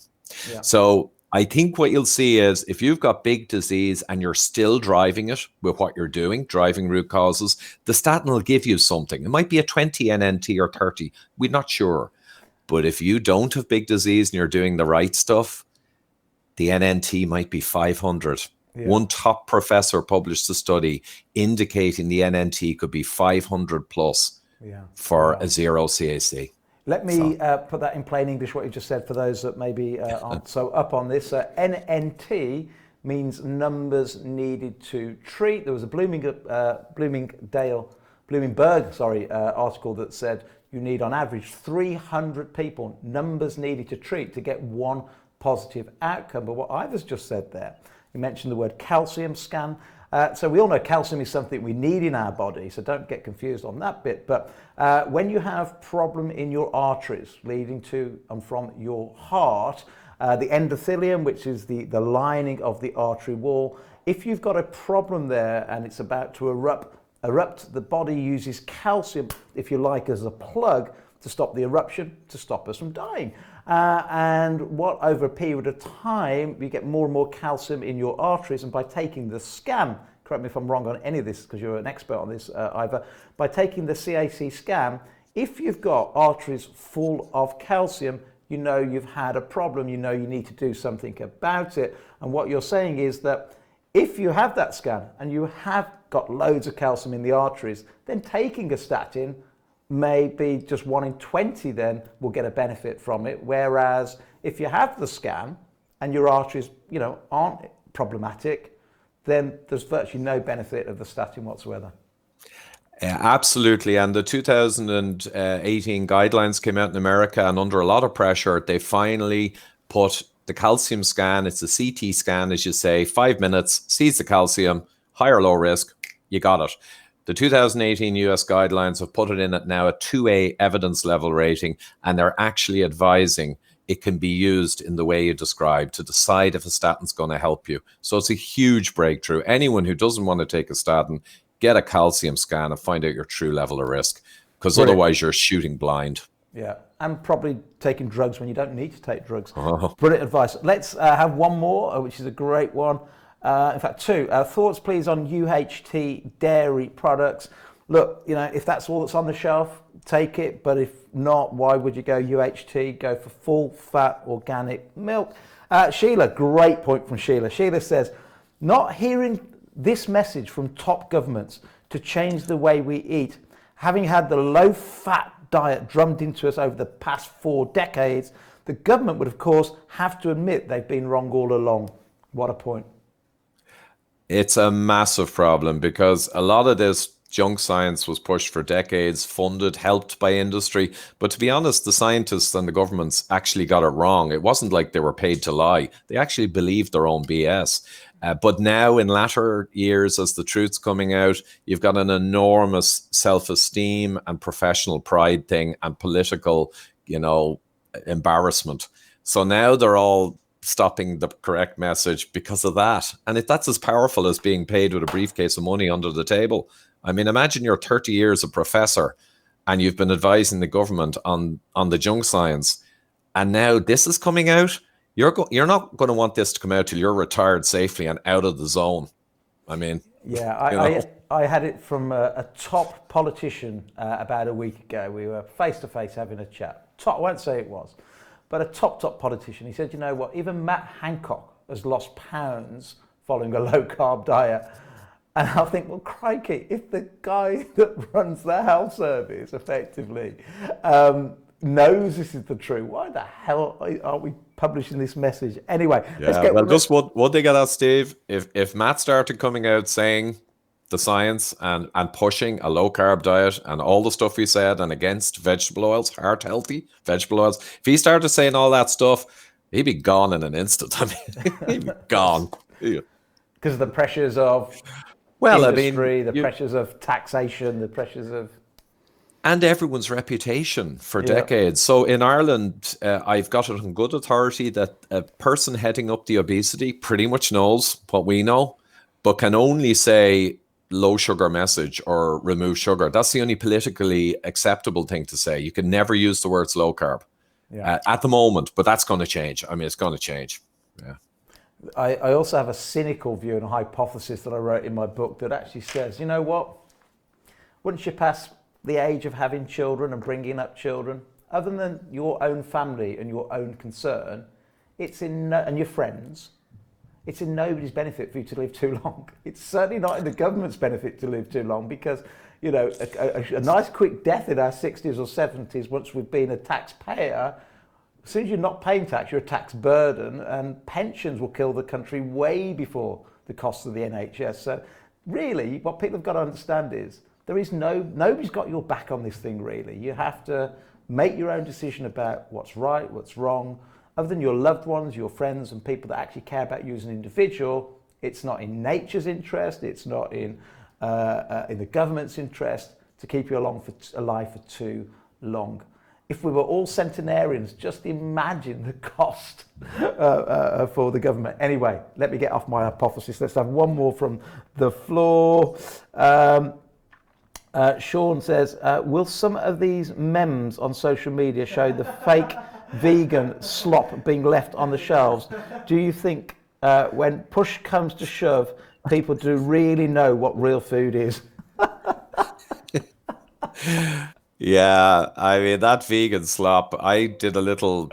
Yeah. So I think what you'll see is if you've got big disease and you're still driving it with what you're doing, driving root causes, the statin will give you something. It might be a 20 NNT or 30. We're not sure. But if you don't have big disease and you're doing the right stuff, the NNT might be 500. Yeah. One top professor published a study indicating the NNT could be 500 plus for a zero CAC. Let me put that in plain English, what you just said, for those that maybe aren't so up on this. NNT means numbers needed to treat. There was a Bloomingberg article that said you need on average 300 people, numbers needed to treat to get one positive outcome. But what Ivor's just said there, he mentioned the word calcium scan. So we all know calcium is something we need in our body, so don't get confused on that bit. But when you have problem in your arteries leading to and from your heart, the endothelium, which is the lining of the artery wall, if you've got a problem there and it's about to erupt erupt, the body uses calcium, if you like, as a plug to stop the eruption, to stop us from dying. And what over a period of time, you get more and more calcium in your arteries, and by taking the scan, correct me if I'm wrong on any of this because you're an expert on this, Ivor, by taking the CAC scan, if you've got arteries full of calcium, you know you've had a problem, you know you need to do something about it. And what you're saying is that if you have that scan and you have got loads of calcium in the arteries, then taking a statin may be just 1 in 20 then will get a benefit from it. Whereas if you have the scan and your arteries, aren't problematic, then there's virtually no benefit of the statin whatsoever. Yeah, absolutely. And the 2018 guidelines came out in America, and under a lot of pressure, they finally put the calcium scan. It's a CT scan, as you say, 5 minutes, sees the calcium, high or low risk, you got it. The 2018 US guidelines have put it in at now a 2A evidence level rating, and they're actually advising it can be used in the way you described to decide if a statin's going to help you. So it's a huge breakthrough. Anyone who doesn't want to take a statin, get a calcium scan and find out your true level of risk, because otherwise you're shooting blind. Yeah, and probably taking drugs when you don't need to take drugs. Brilliant advice. Let's have one more, which is a great one. In fact, two. Thoughts, please, on UHT dairy products. Look, if that's all that's on the shelf, take it. But if not, why would you go UHT? Go for full fat organic milk. Sheila, great point from Sheila. Sheila says, not hearing this message from top governments to change the way we eat, having had the low-fat diet drummed into us over the past 4 decades, the government would, of course, have to admit they've been wrong all along. What a point. It's a massive problem because a lot of this junk science was pushed for decades, funded, helped by industry. But to be honest, the scientists and the governments actually got it wrong. It wasn't like they were paid to lie. They actually believed their own BS. But now in latter years, as the truth's coming out, you've got an enormous self-esteem and professional pride thing and political, embarrassment. So now they're all stopping the correct message because of that. And if that's as powerful as being paid with a briefcase of money under the table, I mean, imagine you're 30 years a professor and you've been advising the government on the junk science. And now this is coming out. You're not going to want this to come out till you're retired safely and out of the zone. I mean, yeah, I had it from a top politician about a week ago. We were face to face having a chat. I won't say it was, but a top politician. He said, you know what? Even Matt Hancock has lost pounds following a low carb diet. And I think, well, crikey, if the guy that runs the health service effectively knows this is the truth, why the hell are we publishing this message anyway? Just what they got at, Steve, if Matt started coming out saying the science and pushing a low carb diet and all the stuff we said and against vegetable oils, heart healthy vegetable oils, if he started saying all that stuff, he'd be gone in an instant. I mean, he'd be gone. Because of the pressures of industry, the pressures of taxation, the pressures of... And everyone's reputation for decades. So in Ireland, I've got it on good authority that a person heading up the obesity pretty much knows what we know, but can only say low sugar message or remove sugar. That's the only politically acceptable thing to say. You can never use the words low carb at the moment, but that's going to change. I mean, it's going to change. Yeah. I also have a cynical view and a hypothesis that I wrote in my book that actually says, you know what? Once you pass the age of having children and bringing up children, other than your own family and your own concern, and your friends, it's in nobody's benefit for you to live too long. It's certainly not in the government's benefit to live too long because, a nice quick death in our 60s or 70s, once we've been a taxpayer, as soon as you're not paying tax, you're a tax burden, and pensions will kill the country way before the costs of the NHS. So really, what people have got to understand is nobody's got your back on this thing, really. You have to make your own decision about what's right, what's wrong. Other than your loved ones, your friends, and people that actually care about you as an individual, it's not in nature's interest, it's not in the government's interest to keep you alive for too long. If we were all centenarians, just imagine the cost for the government. Anyway, let me get off my hypothesis. Let's have one more from the floor. Sean says, will some of these memes on social media show the fake vegan slop being left on the shelves? Do you think when push comes to shove, people do really know what real food is? Yeah, I mean that vegan slop. I did a little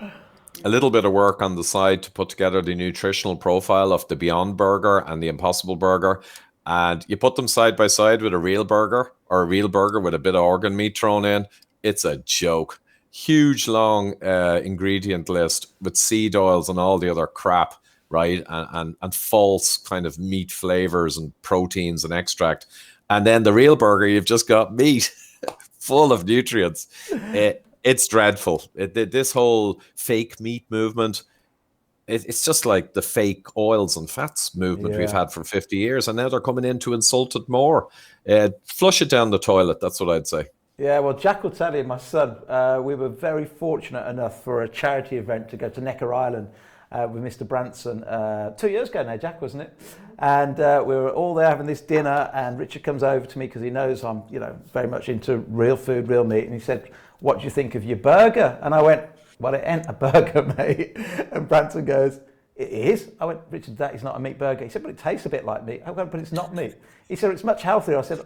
bit of work on the side to put together the nutritional profile of the Beyond Burger and the Impossible Burger. And you put them side by side with a real burger or a real burger with a bit of organ meat thrown in. It's a joke. Huge, long ingredient list with seed oils and all the other crap, right? And false kind of meat flavors and proteins and extract. And then the real burger, you've just got meat full of nutrients. It's dreadful. This whole fake meat movement, it's just like the fake oils and fats movement we've had for 50 years. And now they're coming in to insult it more. Flush it down the toilet. That's what I'd say. Yeah, well, Jack will tell you, my son, we were very fortunate enough for a charity event to go to Necker Island with Mr. Branson 2 years ago now, Jack, wasn't it? And we were all there having this dinner, and Richard comes over to me because he knows I'm, very much into real food, real meat. And he said, what do you think of your burger? And I went, well, it ain't a burger, mate. And Branson goes, it is? I went, Richard, that is not a meat burger. He said, but it tastes a bit like meat. I went, but it's not meat. He said, it's much healthier. I said,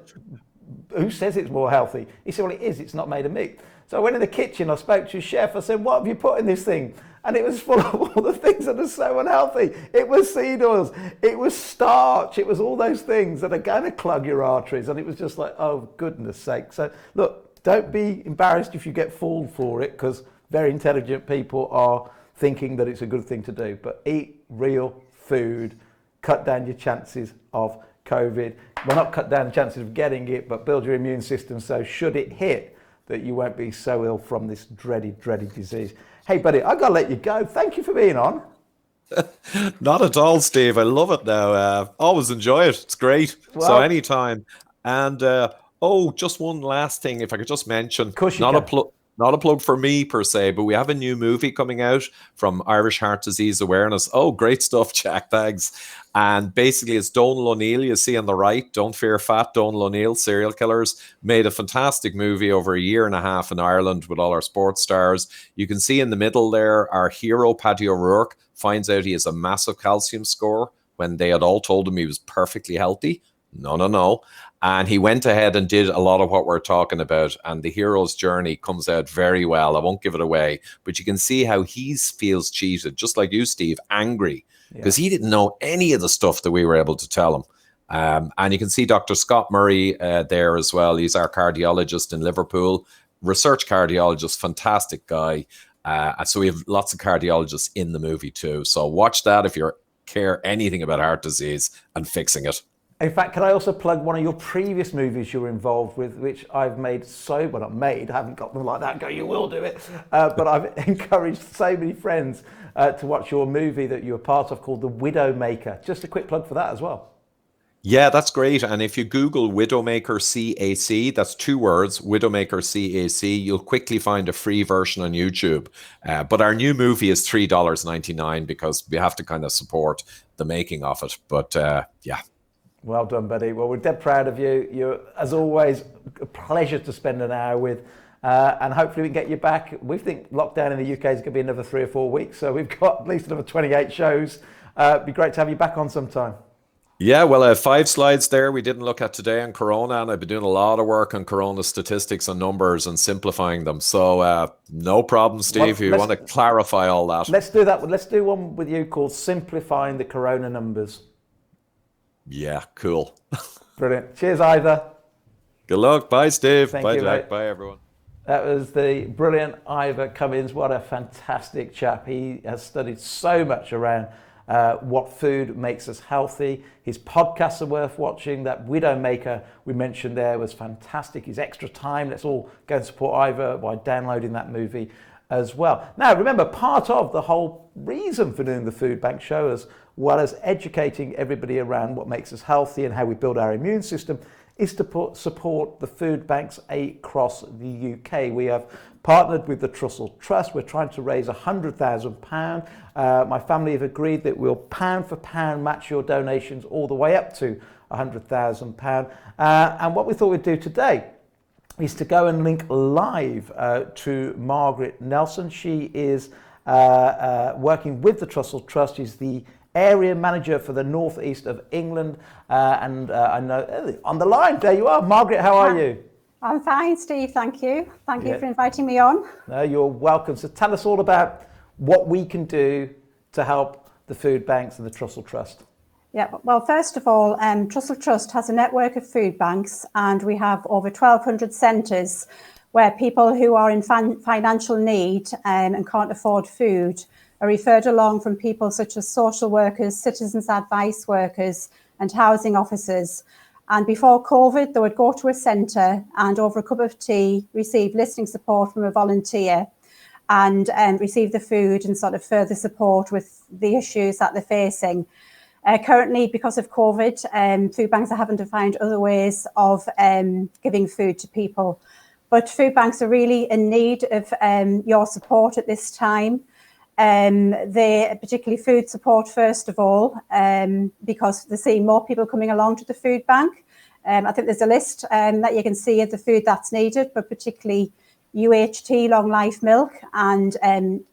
who says it's more healthy? He said, well, it is. It's not made of meat. So I went in the kitchen. I spoke to his chef. I said, what have you put in this thing? And it was full of all the things that are so unhealthy. It was seed oils. It was starch. It was all those things that are going to clog your arteries. And it was just like, oh, goodness sake. So look, don't be embarrassed if you get fooled for it, because very intelligent people are thinking that it's a good thing to do. But eat real food. Cut down your chances of COVID. Well, not cut down the chances of getting it, but build your immune system so should it hit, that you won't be so ill from this dreaded disease. Hey, buddy, I've got to let you go. Thank you for being on. Not at all, Steve. I love it now. Always enjoy it. It's great. Well, so anytime. And just one last thing, if I could just mention, not a plug for me per se, but we have a new movie coming out from Irish Heart Disease Awareness. Oh, great stuff, Jack. Thanks. And basically, it's Donal O'Neill, you see on the right. Don't Fear Fat, Donal O'Neill, serial killers. Made a fantastic movie over a year and a half in Ireland with all our sports stars. You can see in the middle there, our hero, Paddy O'Rourke, finds out he has a massive calcium score when they had all told him he was perfectly healthy. No. And he went ahead and did a lot of what we're talking about. And the hero's journey comes out very well. I won't give it away. But you can see how he feels cheated, just like you, Steve, angry. Because he didn't know any of the stuff that we were able to tell him. And you can see Dr. Scott Murray there as well. He's our cardiologist in Liverpool, research cardiologist, fantastic guy. So we have lots of cardiologists in the movie too. So watch that if you care anything about heart disease and fixing it. In fact, can I also plug one of your previous movies you were involved with, which I've made I haven't got them like that, go, you will do it. But I've encouraged so many friends to watch your movie that you were part of called The Widowmaker. Just a quick plug for that as well. Yeah, that's great. And if you Google Widowmaker CAC, that's 2 words, Widowmaker CAC, you'll quickly find a free version on YouTube. But our new movie is $3.99 because we have to kind of support the making of it. But yeah. Well done, buddy. Well, we're dead proud of you. You're, as always, a pleasure to spend an hour with. And hopefully we can get you back. We think lockdown in the UK is going to be another 3 or 4 weeks. So we've got at least another 28 shows. It'd be great to have you back on sometime. Yeah, well, I have 5 slides there we didn't look at today on Corona, and I've been doing a lot of work on Corona statistics and numbers and simplifying them. So no problem, Steve. You want to clarify all that. Let's do that. Let's do one with you called Simplifying the Corona Numbers. Yeah, cool. Brilliant. Cheers, Ivor. Good luck. Bye, Steve. Thank Bye, you, Jack. mate. Bye, everyone. That was the brilliant Ivor Cummins. What a fantastic chap. He has studied so much around what food makes us healthy. His podcasts are worth watching. That Widowmaker we mentioned there was fantastic. His Extra Time. Let's all go and support Ivor by downloading that movie as well. Now, remember, part of the whole reason for doing the Food Bank show, as well as educating everybody around what makes us healthy and how we build our immune system, is to support the food banks across the UK. We have partnered with the Trussell Trust. We're trying to raise £100,000. My family have agreed that we'll pound for pound match your donations all the way up to £100,000. And what we thought we'd do today is to go and link live to Margaret Nelson. She is working with the Trussell Trust. She's the area manager for the northeast of England. I know on the line, there you are. Margaret, how are you? I'm fine, Steve, thank you. Thank you for inviting me on. No, you're welcome. So tell us all about what we can do to help the food banks and the Trussell Trust. Yeah, well, first of all, Trussell Trust has a network of food banks, and we have over 1,200 centres where people who are in financial need and can't afford food are referred along from people such as social workers, citizens advice workers and housing officers. And before COVID, they would go to a centre and over a cup of tea receive listening support from a volunteer and receive the food and sort of further support with the issues that they're facing. Currently, because of COVID, food banks are having to find other ways of giving food to people. But food banks are really in need of your support at this time. They particularly food support, first of all, because they're seeing more people coming along to the food bank. I think there's a list that you can see of the food that's needed, but particularly UHT, long life milk, and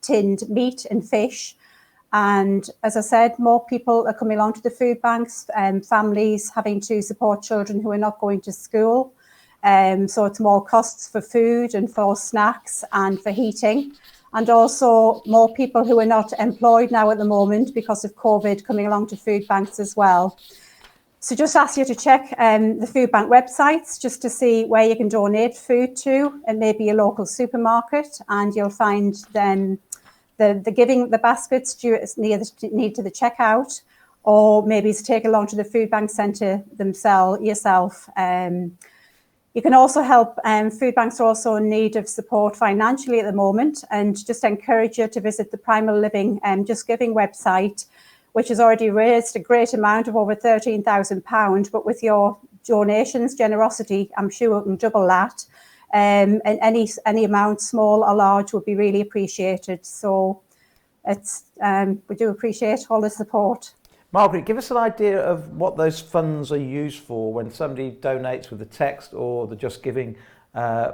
tinned meat and fish. And as I said, more people are coming along to the food banks, families having to support children who are not going to school. So it's more costs for food and for snacks and for heating. And also more people who are not employed now at the moment because of COVID coming along to food banks as well. So just ask you to check the food bank websites just to see where you can donate food to, and maybe a local supermarket, and you'll find then the giving the baskets near to the checkout, or maybe to take along to the food bank centre yourself. You can also help. Food banks are also in need of support financially at the moment, and just encourage you to visit the Primal Living Just Giving website, which has already raised a great amount of over £13,000. But with your donations, generosity, I'm sure we can double that. And any amount, small or large, would be really appreciated. So we do appreciate all the support. Margaret, give us an idea of what those funds are used for when somebody donates with the text or the Just Giving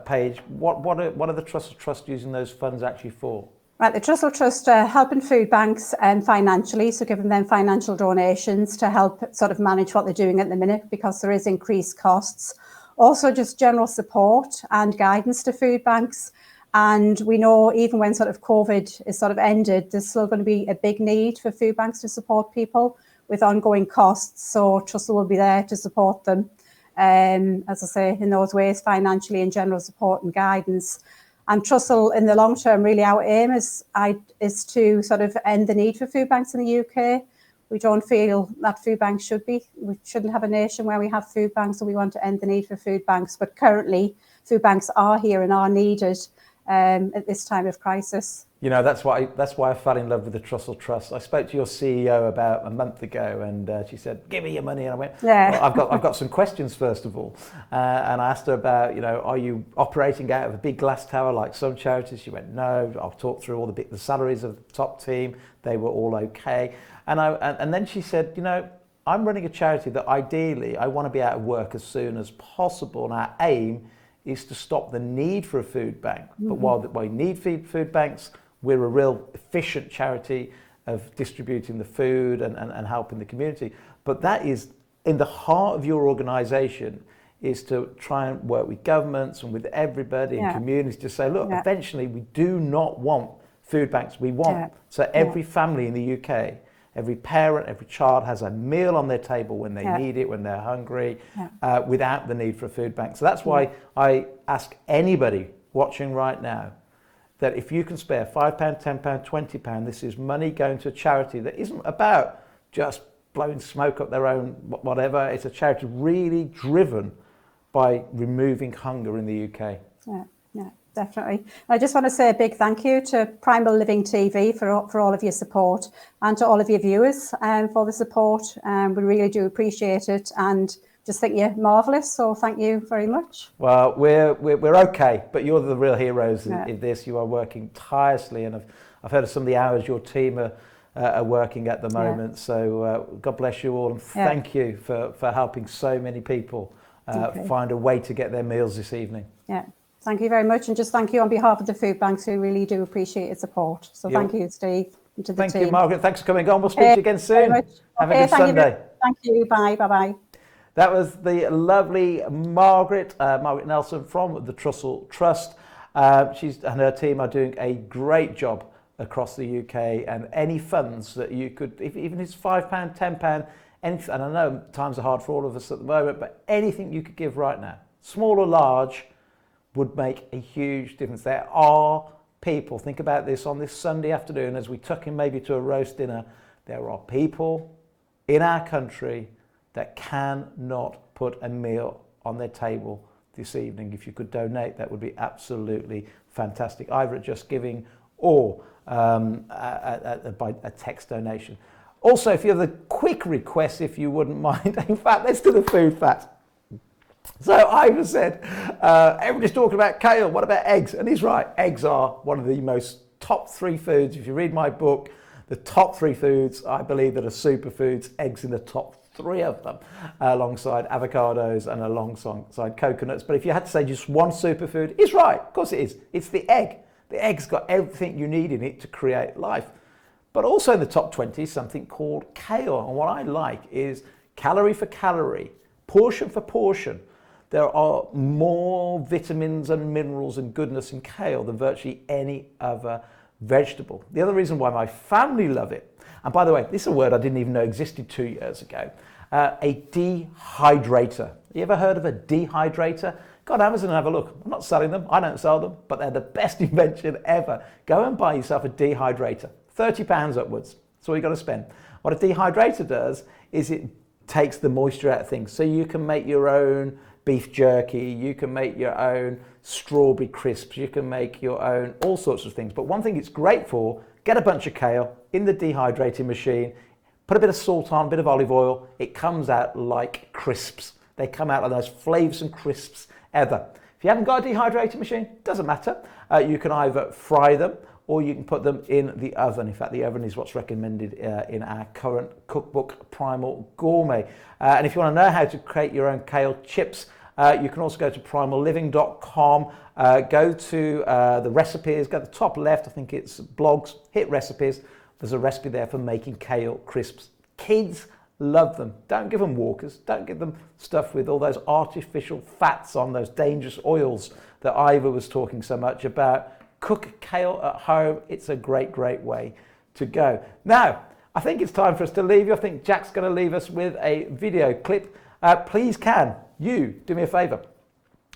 page. What are the Trussell Trust using those funds actually for? Right, the Trussell Trust are helping food banks financially, so giving them financial donations to help sort of manage what they're doing at the minute, because there is increased costs. Also just general support and guidance to food banks. And we know even when sort of COVID is sort of ended, there's still going to be a big need for food banks to support people with ongoing costs. So Trussell will be there to support them, as I say, in those ways, financially and general support and guidance. And Trussell, in the long term, really our aim is to sort of end the need for food banks in the UK. We don't feel that we shouldn't have a nation where we have food banks, so we want to end the need for food banks. But currently, food banks are here and are needed at this time of crisis. You know, that's why I fell in love with the Trussell Trust. I spoke to your CEO about a month ago, and she said, "Give me your money," and I went, "Yeah, well, I've got some questions first of all." And I asked her about, are you operating out of a big glass tower like some charities? She went, "No." I'll talk through all the salaries of the top team. They were all okay. And then she said, "I'm running a charity that ideally I want to be out of work as soon as possible, and our aim is to stop the need for a food bank. Mm-hmm. But while we need food banks, we're a real efficient charity of distributing the food and helping the community. But that is in the heart of your organisation, is to try and work with governments and with everybody and communities to say, look, eventually we do not want food banks. We want so every family in the UK, every parent, every child has a meal on their table when they need it, when they're hungry, without the need for a food bank. So that's why I ask anybody watching right now that if you can spare £5, £10, £20, this is money going to a charity that isn't about just blowing smoke up their own whatever. It's a charity really driven by removing hunger in the UK. Yeah, definitely. I just want to say a big thank you to Primal Living TV for all of your support, and to all of your viewers for the support. We really do appreciate it, and just think you're marvellous, so thank you very much. Well, we're okay, but you're the real heroes in this. You are working tirelessly, and I've heard of some of the hours your team are working at the moment. So God bless you all, and thank you for helping so many people find a way to get their meals this evening. Yeah. Thank you very much. And just thank you on behalf of the food banks, who really do appreciate your support. So thank you, Steve, and to the team. Thank you, Margaret. Thanks for coming on. We'll speak to you again soon. Have a good Sunday. Thank you. Bye. Bye-bye. That was the lovely Margaret Nelson from the Trussell Trust. She's and her team are doing a great job across the UK, and any funds that you could, even if it's £5, £10, anything, and I know times are hard for all of us at the moment, but anything you could give right now, small or large, would make a huge difference. There are people, think about this on this Sunday afternoon as we tuck in maybe to a roast dinner, there are people in our country that cannot put a meal on their table this evening. If you could donate, that would be absolutely fantastic, either at Just Giving or by a text donation. Also, if you have a quick request, if you wouldn't mind, in fact, let's do the food facts. So Ivor said, everybody's talking about kale, what about eggs? And he's right, eggs are one of the most top 3 foods. If you read my book, the top 3 foods, I believe, that are superfoods, eggs in the top 3 of them, alongside avocados and alongside coconuts. But if you had to say just one superfood, he's right, of course it is. It's the egg. The egg's got everything you need in it to create life. But also in the top 20 is something called kale. And what I like is calorie for calorie, portion for portion. There are more vitamins and minerals and goodness in kale than virtually any other vegetable. The other reason why my family love it, and by the way, this is a word I didn't even know existed 2 years ago, a dehydrator. You ever heard of a dehydrator? Go on Amazon and have a look. I'm not selling them, I don't sell them, but they're the best invention ever. Go and buy yourself a dehydrator, £30 upwards. That's all you've got to spend. What a dehydrator does is it takes the moisture out of things. So you can make your own beef jerky, you can make your own strawberry crisps, you can make your own all sorts of things. But one thing it's great for, get a bunch of kale in the dehydrating machine, put a bit of salt on, a bit of olive oil, it comes out like crisps. They come out like those flavoursome crisps ever. If you haven't got a dehydrating machine, doesn't matter. You can either fry them or you can put them in the oven. In fact, the oven is what's recommended in our current cookbook, Primal Gourmet. And if you want to know how to create your own kale chips, you can also go to primalliving.com, go to the recipes, go to the top left, I think it's blogs, hit recipes. There's a recipe there for making kale crisps. Kids love them. Don't give them walkers. Don't give them stuff with all those artificial fats on, those dangerous oils that Ivor was talking so much about. Cook kale at home. It's a great, great way to go. Now, I think it's time for us to leave you. I think Jack's going to leave us with a video clip. Please can you do me a favor?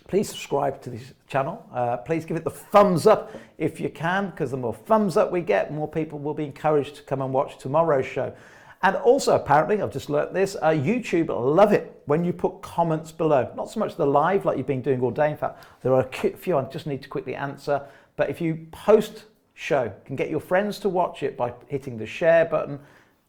Please subscribe to this channel. Please give it the thumbs up if you can, because the more thumbs up we get, more people will be encouraged to come and watch tomorrow's show. And also, apparently, I've just learnt this, YouTube love it when you put comments below. Not so much the live like you've been doing all day. In fact, there are a few I just need to quickly answer. But if you post show, you can get your friends to watch it by hitting the share button,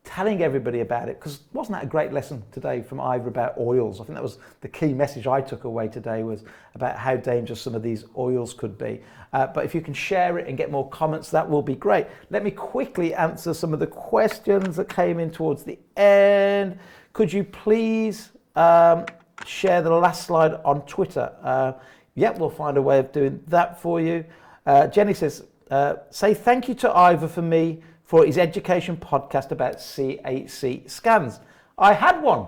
telling everybody about it, because wasn't that a great lesson today from Ivor about oils? I think that was the key message I took away today, was about how dangerous some of these oils could be. But if you can share it and get more comments, that will be great. Let me quickly answer some of the questions that came in towards the end. Could you please share the last slide on Twitter? Yep, we'll find a way of doing that for you. Jenny says, say thank you to Ivor for me for his education podcast about CAC scans. I had one.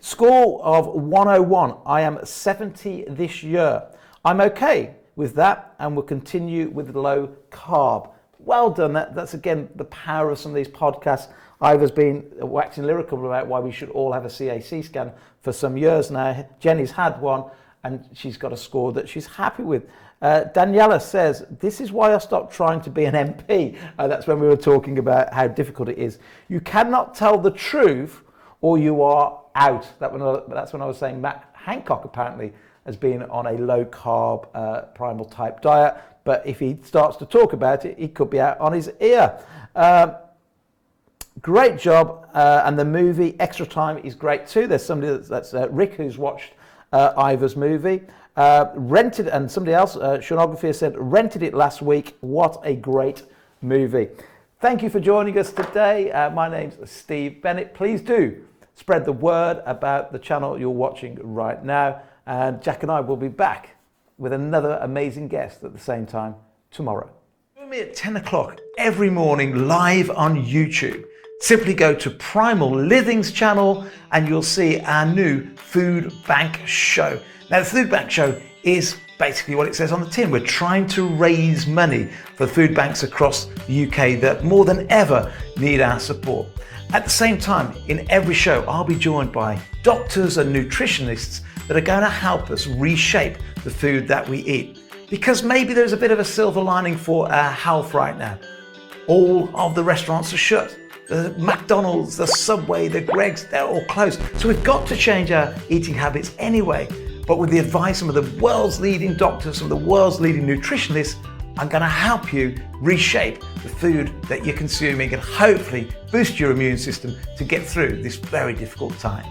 Score of 101. I am 70 this year. I'm okay with that and will continue with low carb. Well done. That's again the power of some of these podcasts. Ivor's been waxing lyrical about why we should all have a CAC scan for some years now. Jenny's had one and she's got a score that she's happy with. Daniela says, this is why I stopped trying to be an MP. That's when we were talking about how difficult it is. You cannot tell the truth or you are out. That's when I was saying Matt Hancock apparently has been on a low carb primal type diet. But if he starts to talk about it, he could be out on his ear. Great job. And the movie Extra Time is great too. There's somebody that's Rick who's watched Ivor's movie. Rented, and somebody else, Shonography, said, rented it last week. What a great movie. Thank you for joining us today. My name's Steve Bennett. Please do Spread the word about the channel you're watching right now. And Jack and I will be back with another amazing guest at the same time tomorrow. Join me at 10 o'clock every morning live on YouTube. Simply go to Primal Living's channel and you'll see our new Food Bank show. Now, the Food Bank show is basically what it says on the tin. We're trying to raise money for food banks across the UK that more than ever need our support. At the same time, in every show, I'll be joined by doctors and nutritionists that are going to help us reshape the food that we eat. Because maybe there's a bit of a silver lining for our health right now. All of the restaurants are shut. The McDonald's, the Subway, the Greggs, they're all closed. So we've got to change our eating habits anyway. But with the advice of the world's leading doctors, some of the world's leading nutritionists, I'm going to help you reshape the food that you're consuming and hopefully boost your immune system to get through this very difficult time.